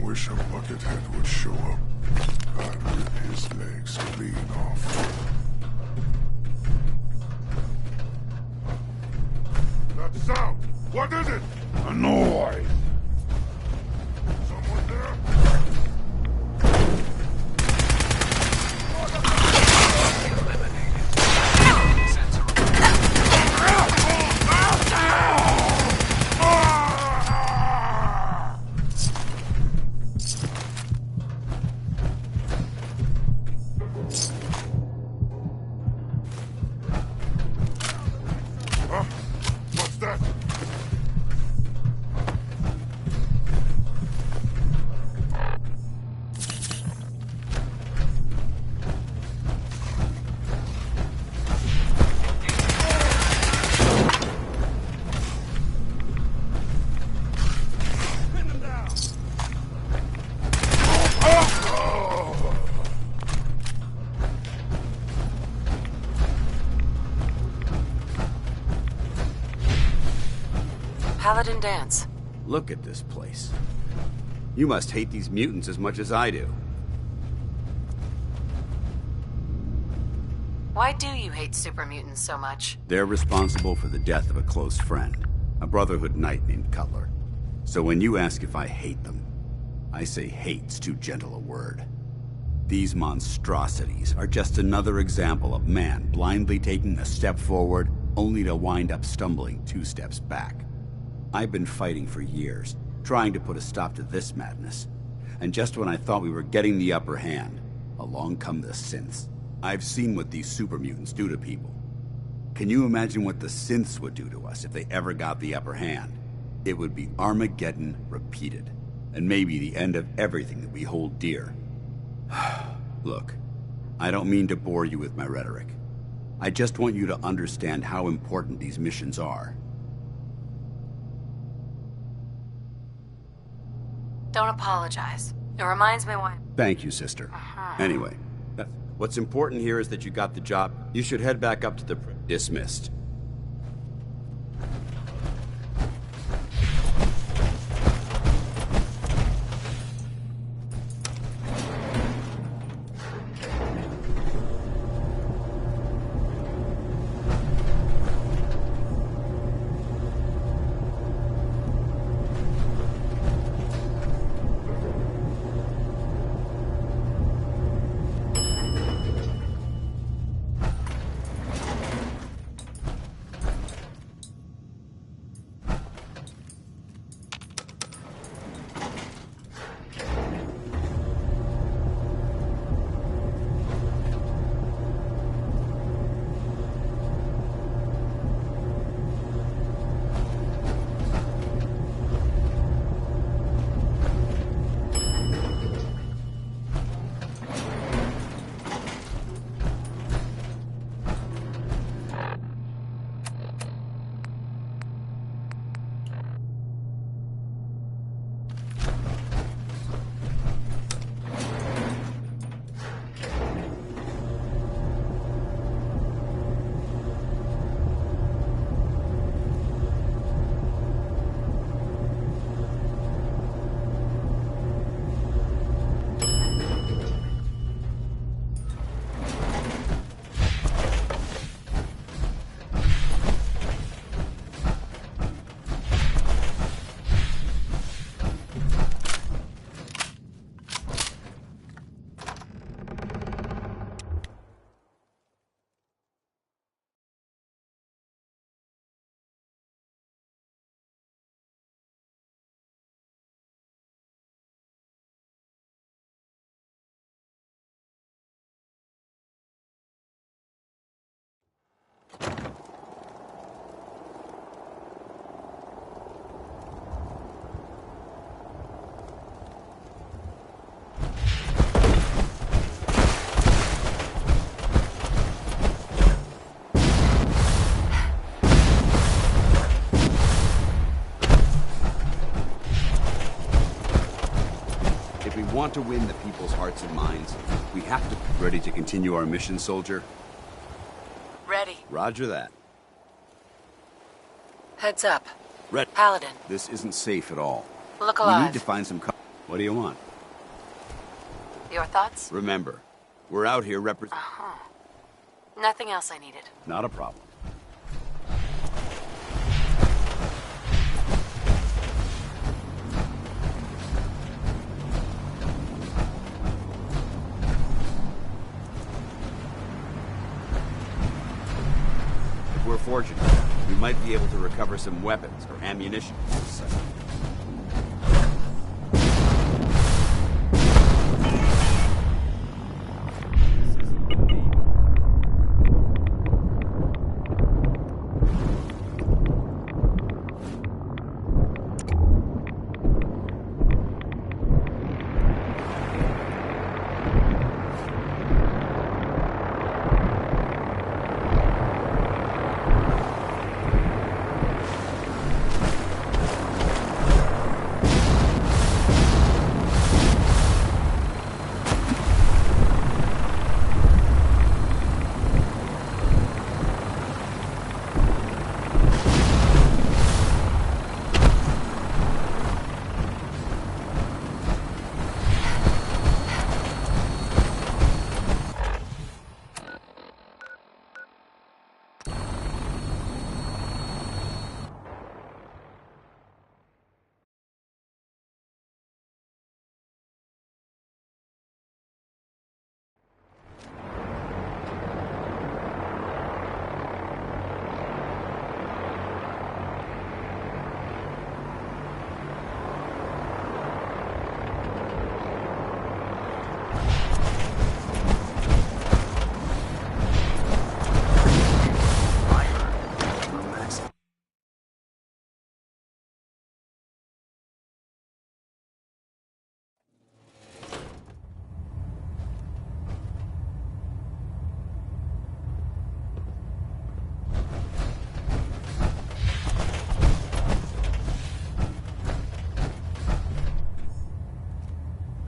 Wish a Buckethead would show up. I'd rip his legs clean off. That sound! What is it? A noise! Someone there? Huh? What's that? Paladin Dance. Look at this place. You must hate these mutants as much as I do. Why do you hate super mutants so much? They're responsible for the death of a close friend, a Brotherhood knight named Cutler. So when you ask if I hate them, I say hate's too gentle a word. These monstrosities are just another example of man blindly taking a step forward, only to wind up stumbling 2 steps back. I've been fighting for years, trying to put a stop to this madness. And just when I thought we were getting the upper hand, along come the synths. I've seen what these super mutants do to people. Can you imagine what the synths would do to us if they ever got the upper hand? It would be Armageddon repeated, and maybe the end of everything that we hold dear. Look, I don't mean to bore you with my rhetoric. I just want you to understand how important these missions are. Don't apologize. It reminds me why. Thank you, sister. Anyway, what's important here is that you got the job. You should head back up to the... Dismissed. want to win the people's hearts and minds, we have to... Ready to continue our mission, soldier? Ready. Roger that. Heads up. Red. Paladin. This isn't safe at all. Look We alive. need to find some... What do you want? Your thoughts? Remember, we're out here Nothing else I needed. Not a problem. If we're fortunate, we might be able to recover some weapons or ammunition.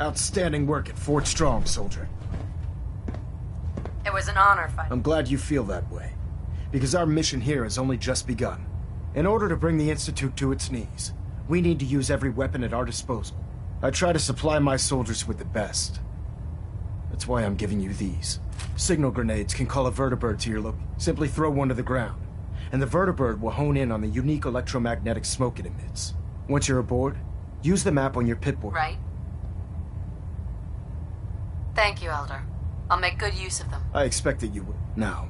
Outstanding work at Fort Strong, soldier. It was an honor fighting. I'm glad you feel that way, because our mission here has only just begun. In order to bring the Institute to its knees, we need to use every weapon at our disposal. I try to supply my soldiers with the best. That's why I'm giving you these. Signal grenades can call a vertibird to your look. Simply throw one to the ground, and the vertibird will hone in on the unique electromagnetic smoke it emits. Once you're aboard, use the map on your Pip-Boy. Right. Thank you, Elder. I'll make good use of them. I expect that you would. Now.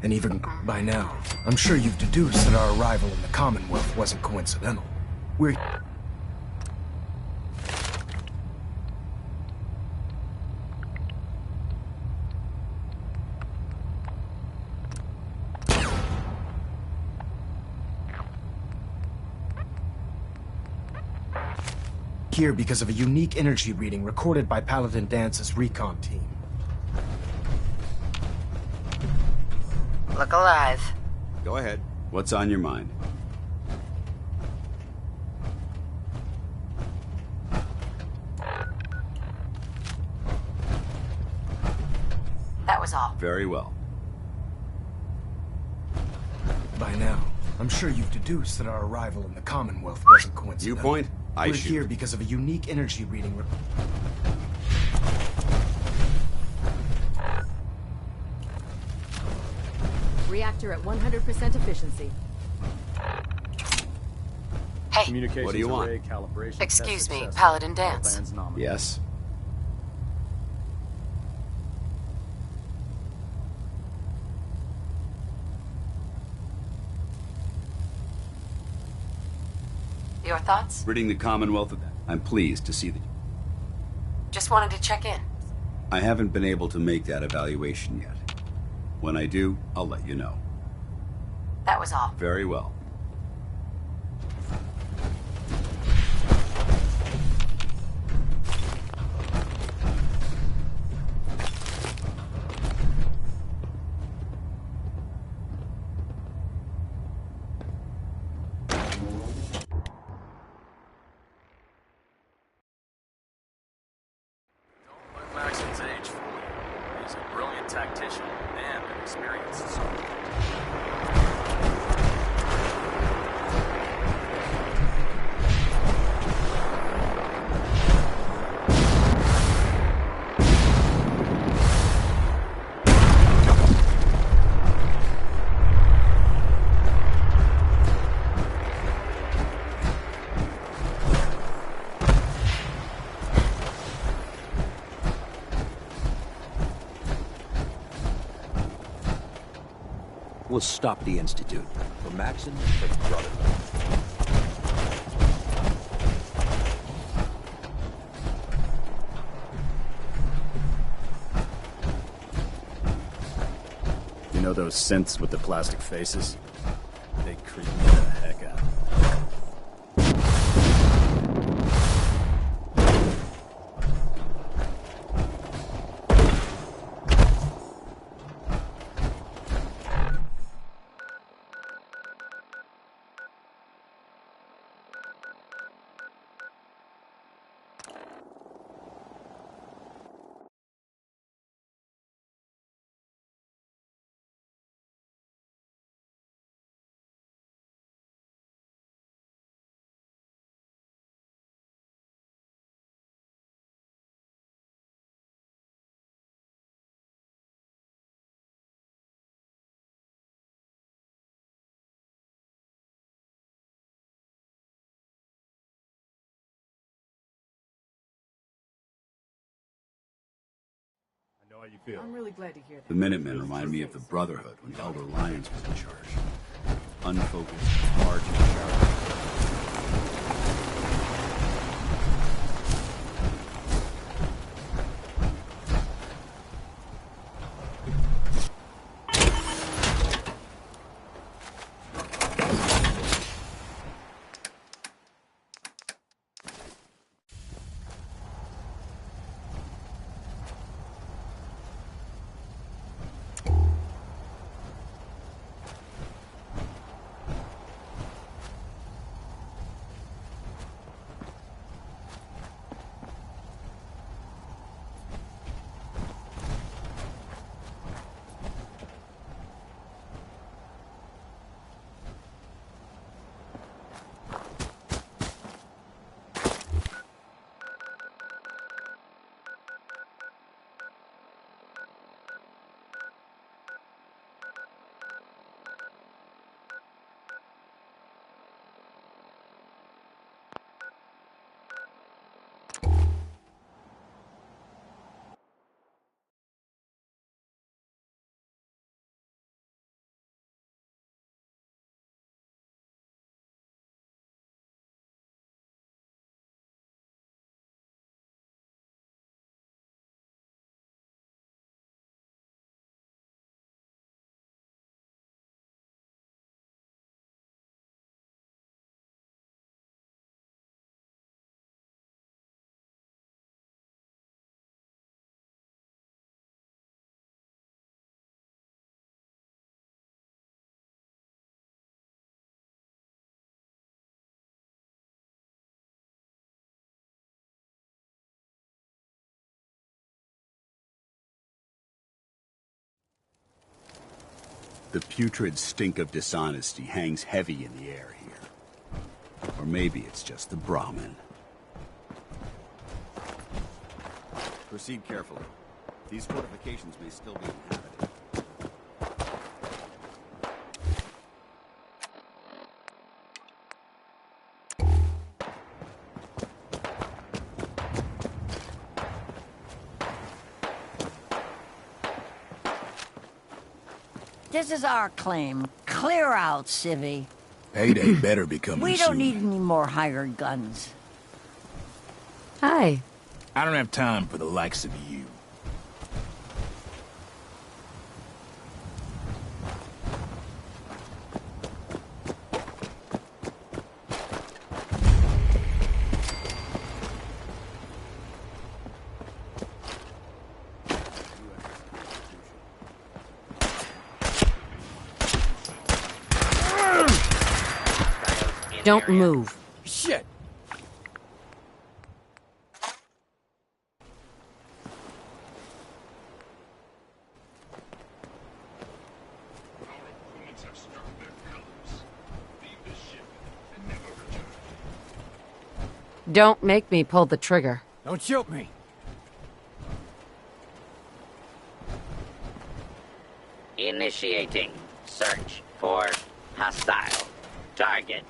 And even by now, I'm sure you've deduced that our arrival in the Commonwealth wasn't coincidental. We're... here because of a unique energy reading recorded by Paladin Dance's recon team. Look alive. Go ahead. What's on your mind? That was all. Very well. By now, I'm sure you've deduced that our arrival in the Commonwealth wasn't coincidental. Viewpoint? We're here because of a unique energy reading. Reactor at 100% efficiency. Hey. What do you want? Excuse me, Paladin Dance. Yes? Your thoughts? Ridding the Commonwealth of that. I'm pleased to see that. Just wanted to check in. I haven't been able to make that evaluation yet. When I do, I'll let you know. That was all. Very well. trained tactician and an experienced soldier. We'll stop the Institute. For Maxon, for the Brotherhood. You know those synths with the plastic faces? They creep me the heck out. I know how you feel. I'm really glad to hear that. The Minutemen remind me of the Brotherhood when Elder Lyons was in charge. Unfocused, hard to charge. The putrid stink of dishonesty hangs heavy in the air here. Or maybe it's just the Brahmin. Proceed carefully. These fortifications may still be inhabited. This is our claim. Clear out, civvy. Payday better be coming We don't soon. need any more hired guns. Hi. I don't have time for the likes of you. Don't move. Shit! Don't make me pull the trigger. Don't shoot me. Initiating search for hostile target.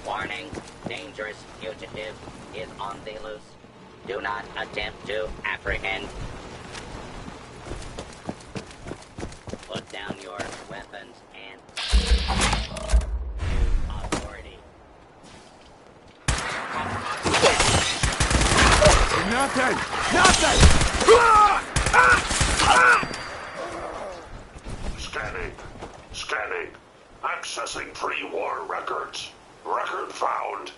Warning, dangerous fugitive is on the loose. Do not attempt to apprehend. Put down your weapons and authority. Nothing! Nothing! Scanning. Scanning. Accessing pre-war records. Record found.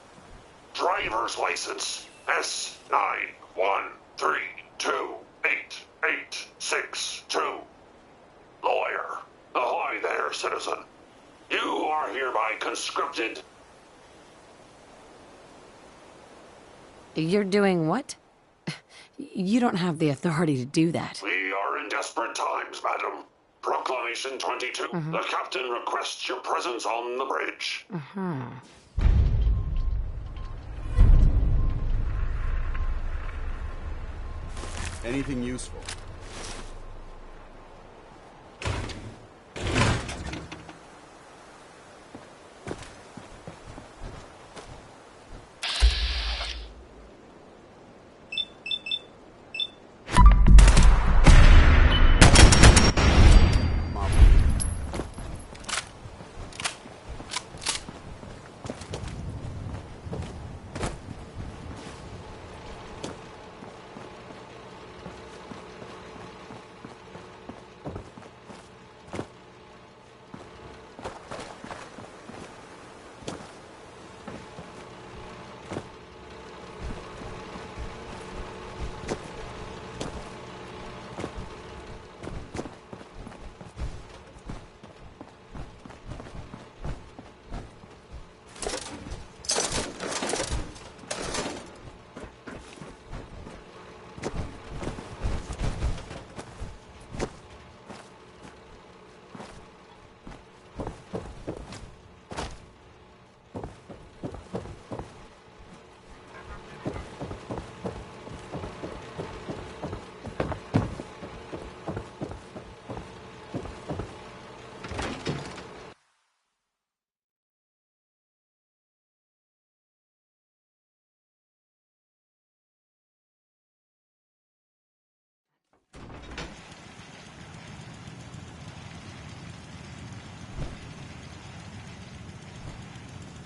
Driver's license. S91328862. Lawyer. Ahoy there, citizen. You are hereby conscripted. You're doing what? You don't have the authority to do that. We are in desperate times, madam. Proclamation 22. The captain requests your presence on the bridge. Anything useful?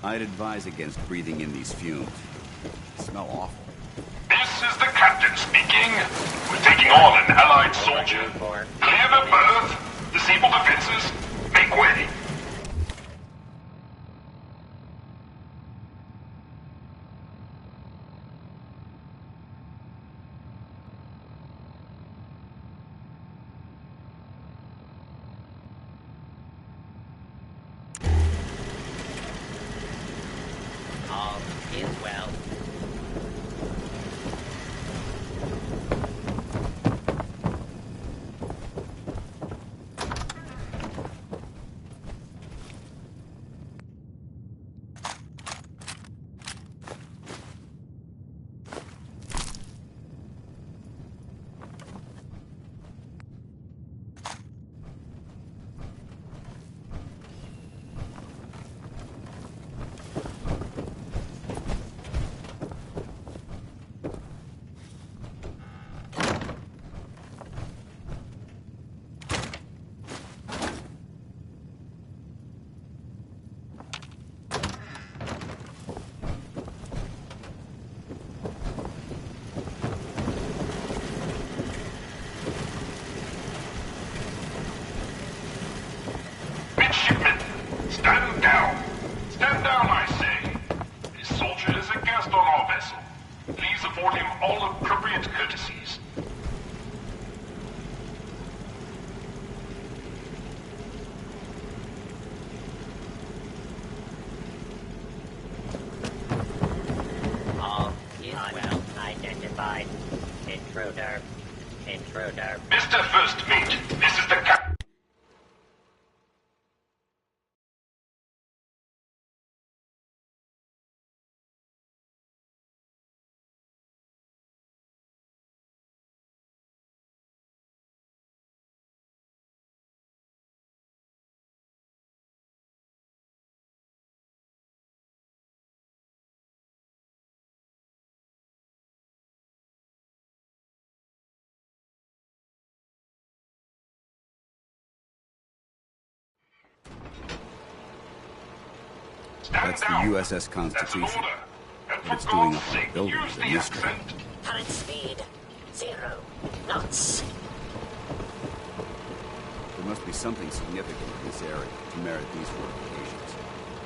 I'd advise against breathing in these fumes. They smell awful. This is the captain speaking. We're taking on an allied soldier. Clear the berth. Disable defenses. Make way. All is well. Intruder. Intruder. Mr. First Mate, this is the captain. That's the USS Constitution. What it's doing up in the building is a mystery. Current speed 0 knots. There must be something significant in this area to merit these fortifications.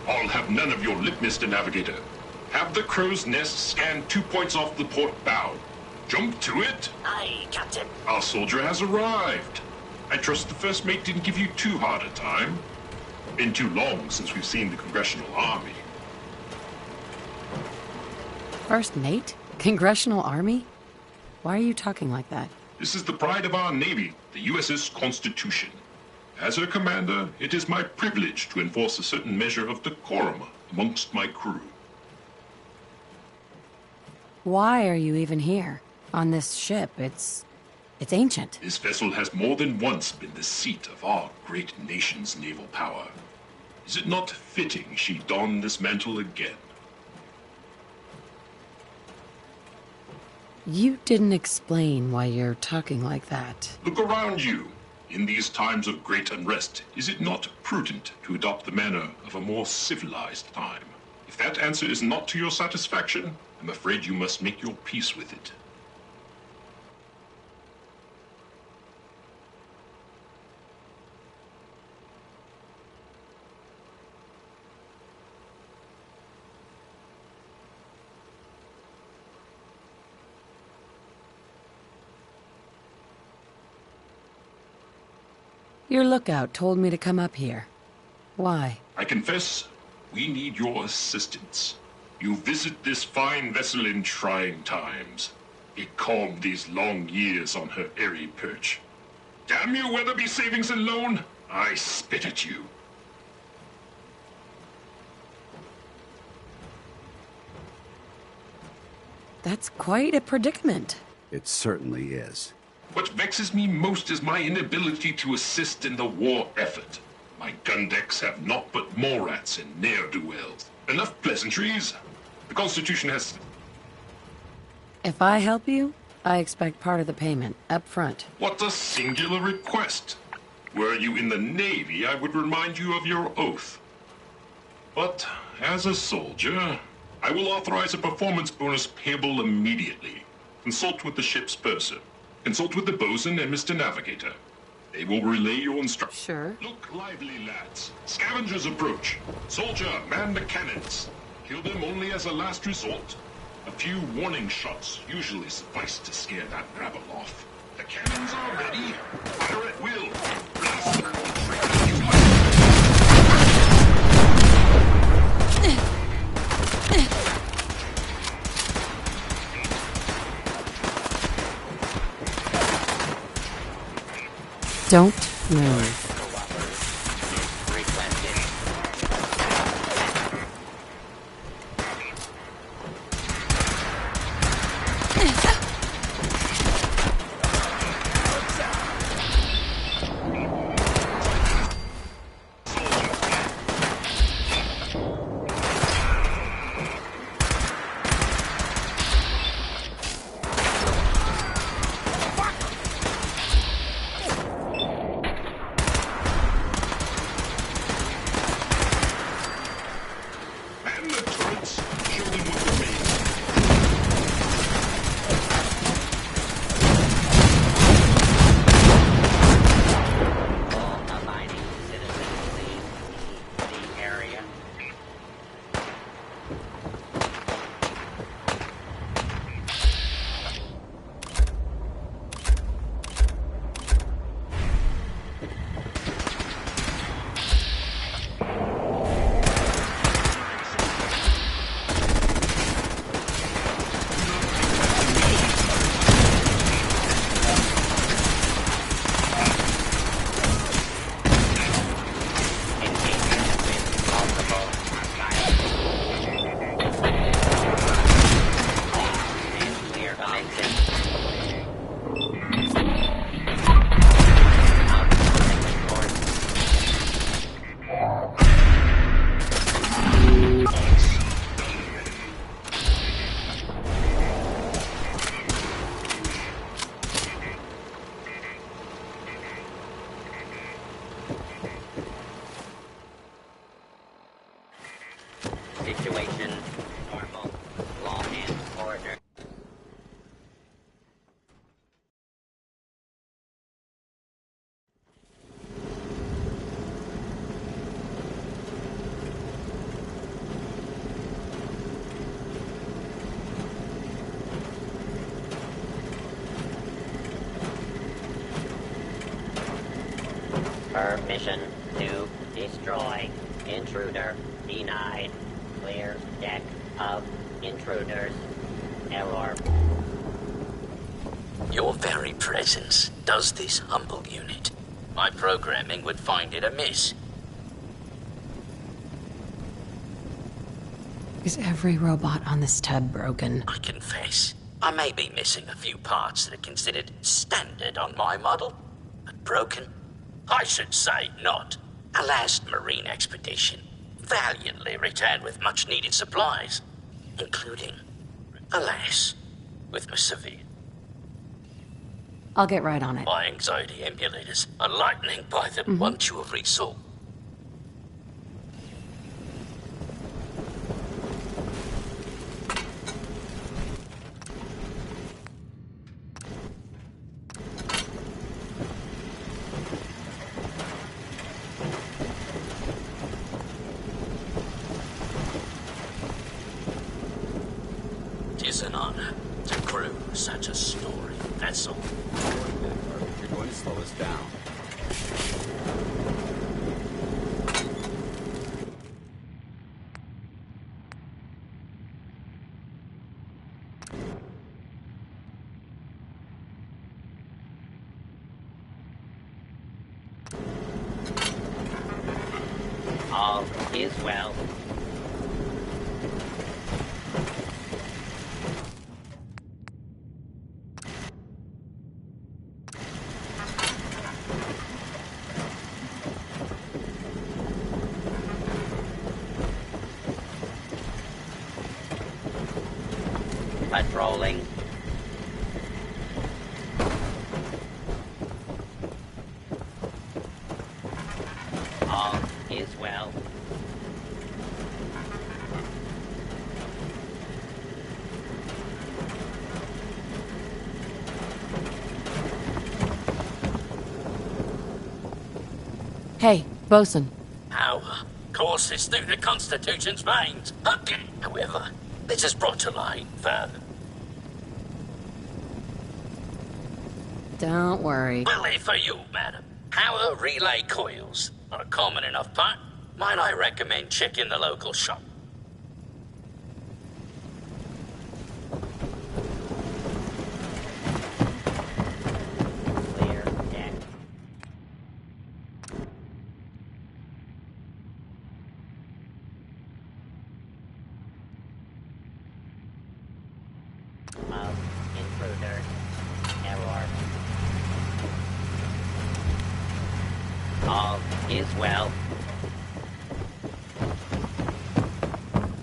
I'll have none of your lip, Mr. Navigator. Have the crow's nest scan 2 points off the port bow. Jump to it. Aye, Captain. Our soldier has arrived. I trust the First Mate didn't give you too hard a time. Been too long since we've seen the Congressional Army. First Mate? Congressional Army? Why are you talking like that? This is the pride of our Navy, the USS Constitution. As her commander, it is my privilege to enforce a certain measure of decorum amongst my crew. Why are you even here? On this ship, it's ancient. This vessel has more than once been the seat of our great nation's naval power. Is it not fitting she don this mantle again? You didn't explain why you're talking like that. Look around you. In these times of great unrest, is it not prudent to adopt the manner of a more civilized time? If that answer is not to your satisfaction, I'm afraid you must make your peace with it. Your lookout told me to come up here. Why? I confess, we need your assistance. You visit this fine vessel in trying times. Be calm these long years on her airy perch. Damn you, Weatherby Savings and Loan! I spit at you. That's quite a predicament. It certainly is. What vexes me most is my inability to assist in the war effort. My gun decks have naught but morats and ne'er-do-wells. Enough pleasantries. The Constitution has... If I help you, I expect part of the payment, up front. What a singular request. Were you in the Navy, I would remind you of your oath. But, as a soldier, I will authorize a performance bonus payable immediately. Consult with the ship's purser. Consult with the bosun and Mr. Navigator. They will relay your instructions. Sure. Look lively, lads. Scavengers approach. Soldier, man the cannons. Kill them only as a last resort. A few warning shots usually suffice to scare that rabble off. The cannons are ready. Fire at will. Blast the Don't move. Permission to destroy. Intruder denied. Clear deck of intruders. Error. Your very presence does this, humble unit. My programming would find it amiss. Is every robot on this tub broken? I confess, I may be missing a few parts that are considered standard on my model. But broken? I should say not. A last Marine expedition valiantly returned with much-needed supplies, including, alas, with my severe. I'll get right on it. My anxiety emulators are lightning by them once you have resolved. It is an honor to crew such a storied vessel. You're going to slow us down. All is well. Patrolling. All is well. Hey, Bosun. Power courses through the Constitution's veins. However, this is brought to light further. Don't worry. Bully for you, madam. Power relay coils are a common enough part. Might I recommend checking the local shop? Clear deck. Of intruder. Error. All is well.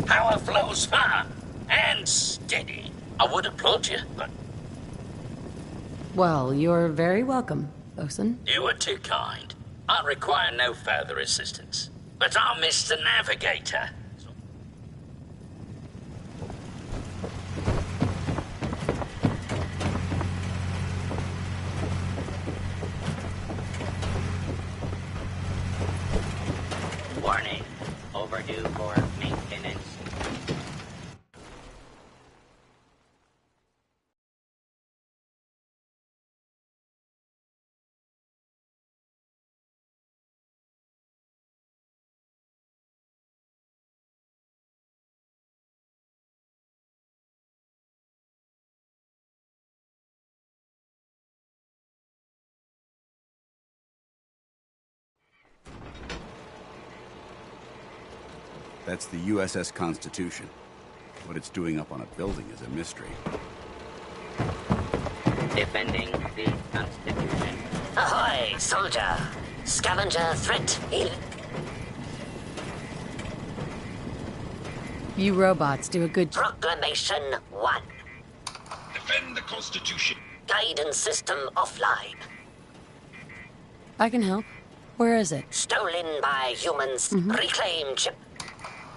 Power flows far and steady. I would applaud you, but Well, you're very welcome, Bosun. you were too kind. I require no further assistance. But I'll miss the navigator. Warning. Overdue for maintenance. That's the USS Constitution. What it's doing up on a building is a mystery. Defending the Constitution. Ahoy, soldier! Scavenger threat. You robots do a good job. Proclamation 1. Defend the Constitution. Guidance system offline. I can help. Where is it? Stolen by humans. Reclaim chip.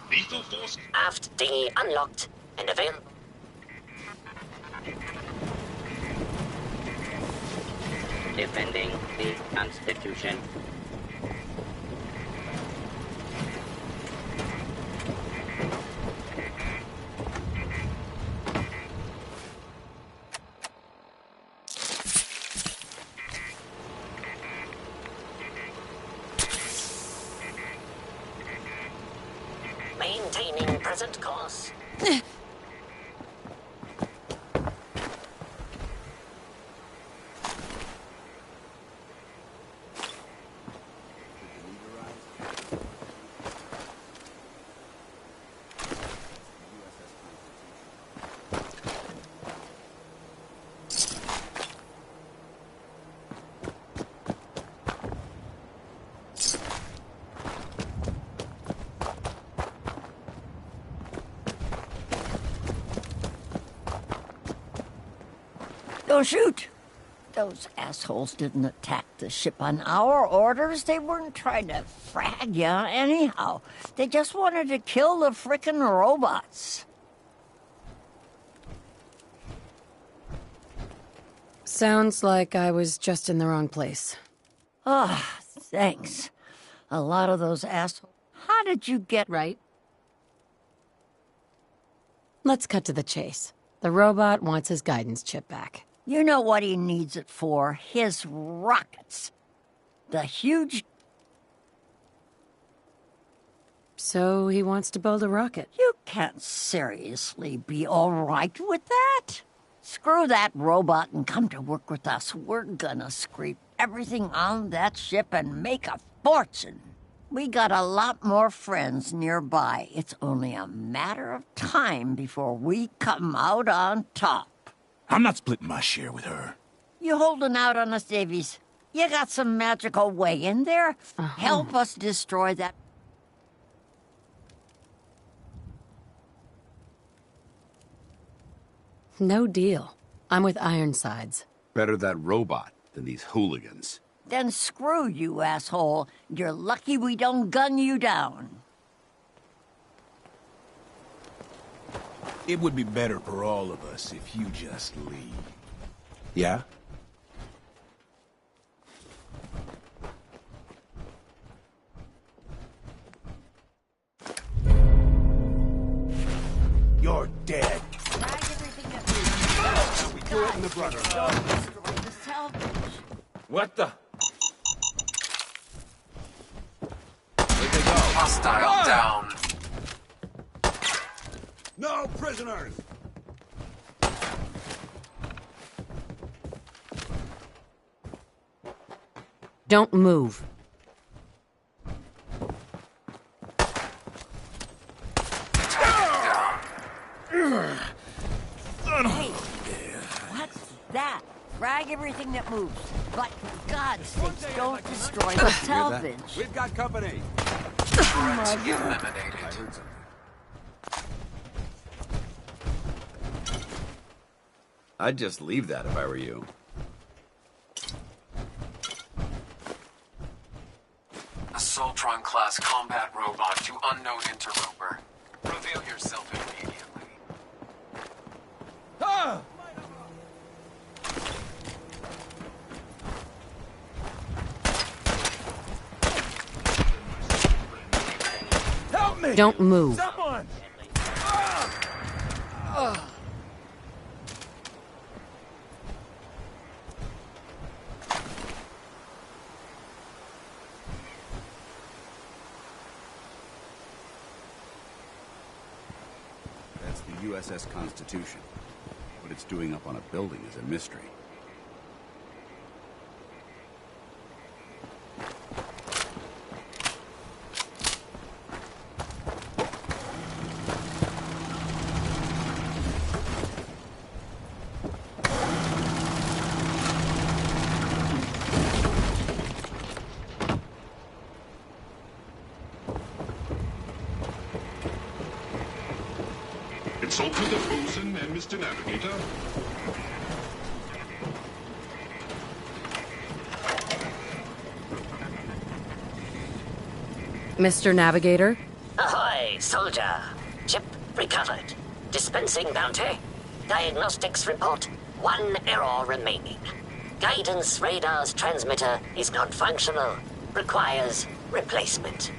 Lethal force. Aft dinghy unlocked and available. Defending the Constitution. Maintaining present course. Don't shoot! Those assholes didn't attack the ship on our orders. They weren't trying to frag you anyhow. They just wanted to kill the frickin' robots. Sounds like I was just in the wrong place. Ah, thanks. A lot of those assholes. How did you get... Right. Let's cut to the chase. The robot wants his guidance chip back. You know what he needs it for? His rockets. The huge... So he wants to build a rocket. You can't seriously be all right with that. Screw that robot and come to work with us. We're gonna scrape everything on that ship and make a fortune. We got a lot more friends nearby. It's only a matter of time before we come out on top. I'm not splitting my share with her. You holding out on us, Davies? You got some magical way in there? Help us destroy that... No deal. I'm with Ironsides. Better that robot than these hooligans. Then screw you, asshole. You're lucky we don't gun you down. It would be better for all of us if you just leave. Yeah? You're dead. We do it in the Brotherhood. What the? Where'd they go? Hostile down. No prisoners! Don't move. Hey, what's that? Frag everything that moves. But for God's sakes, don't destroy the salvage. We've got company. Oh my God. I'd just leave that if I were you. A Soltron-class combat robot to unknown interloper. Reveal yourself immediately. Ah! Help me! Don't move. Someone! That's the USS Constitution. What it's doing up on a building is a mystery. Consult with the bosun and Mr. Navigator. Mr. Navigator? Ahoy, soldier. Chip recovered. Dispensing bounty. Diagnostics report. 1 error remaining. Guidance radar's transmitter is non-functional. Requires replacement.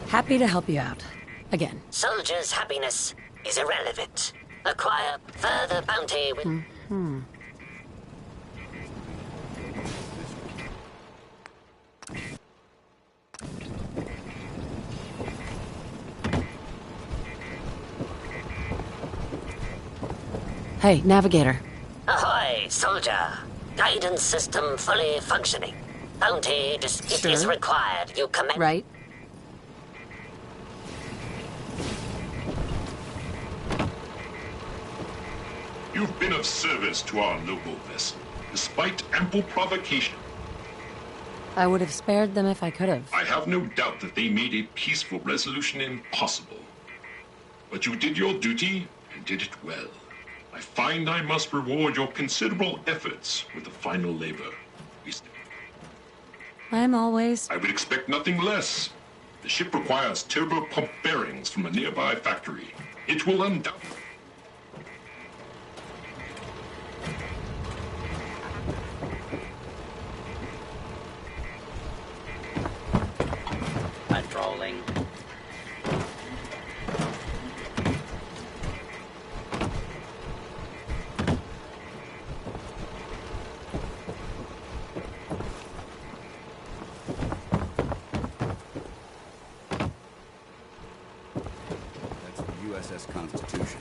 Happy to help you out. Again. Soldier's happiness is irrelevant. Acquire further bounty with... Hey, Navigator. Ahoy, soldier. Guidance system fully functioning. Bounty is required. You command... Right. You've been of service to our noble vessel, despite ample provocation. I would have spared them if I could have. I have no doubt that they made a peaceful resolution impossible. But you did your duty, and did it well. I find I must reward your considerable efforts with the final labor. I'm always... I would expect nothing less. The ship requires turbo pump bearings from a nearby factory. It will undoubtedly... Patrolling. That's the USS Constitution.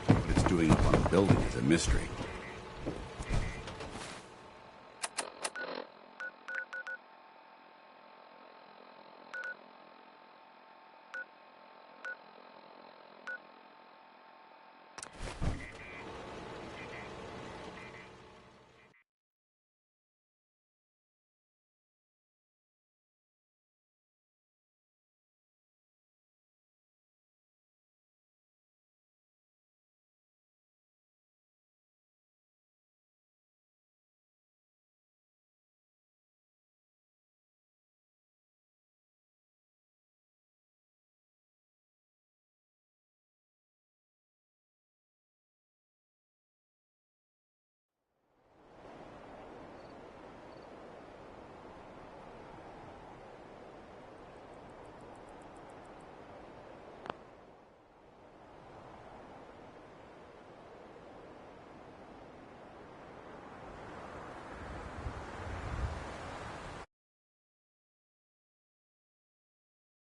What it's doing up on the building is a mystery.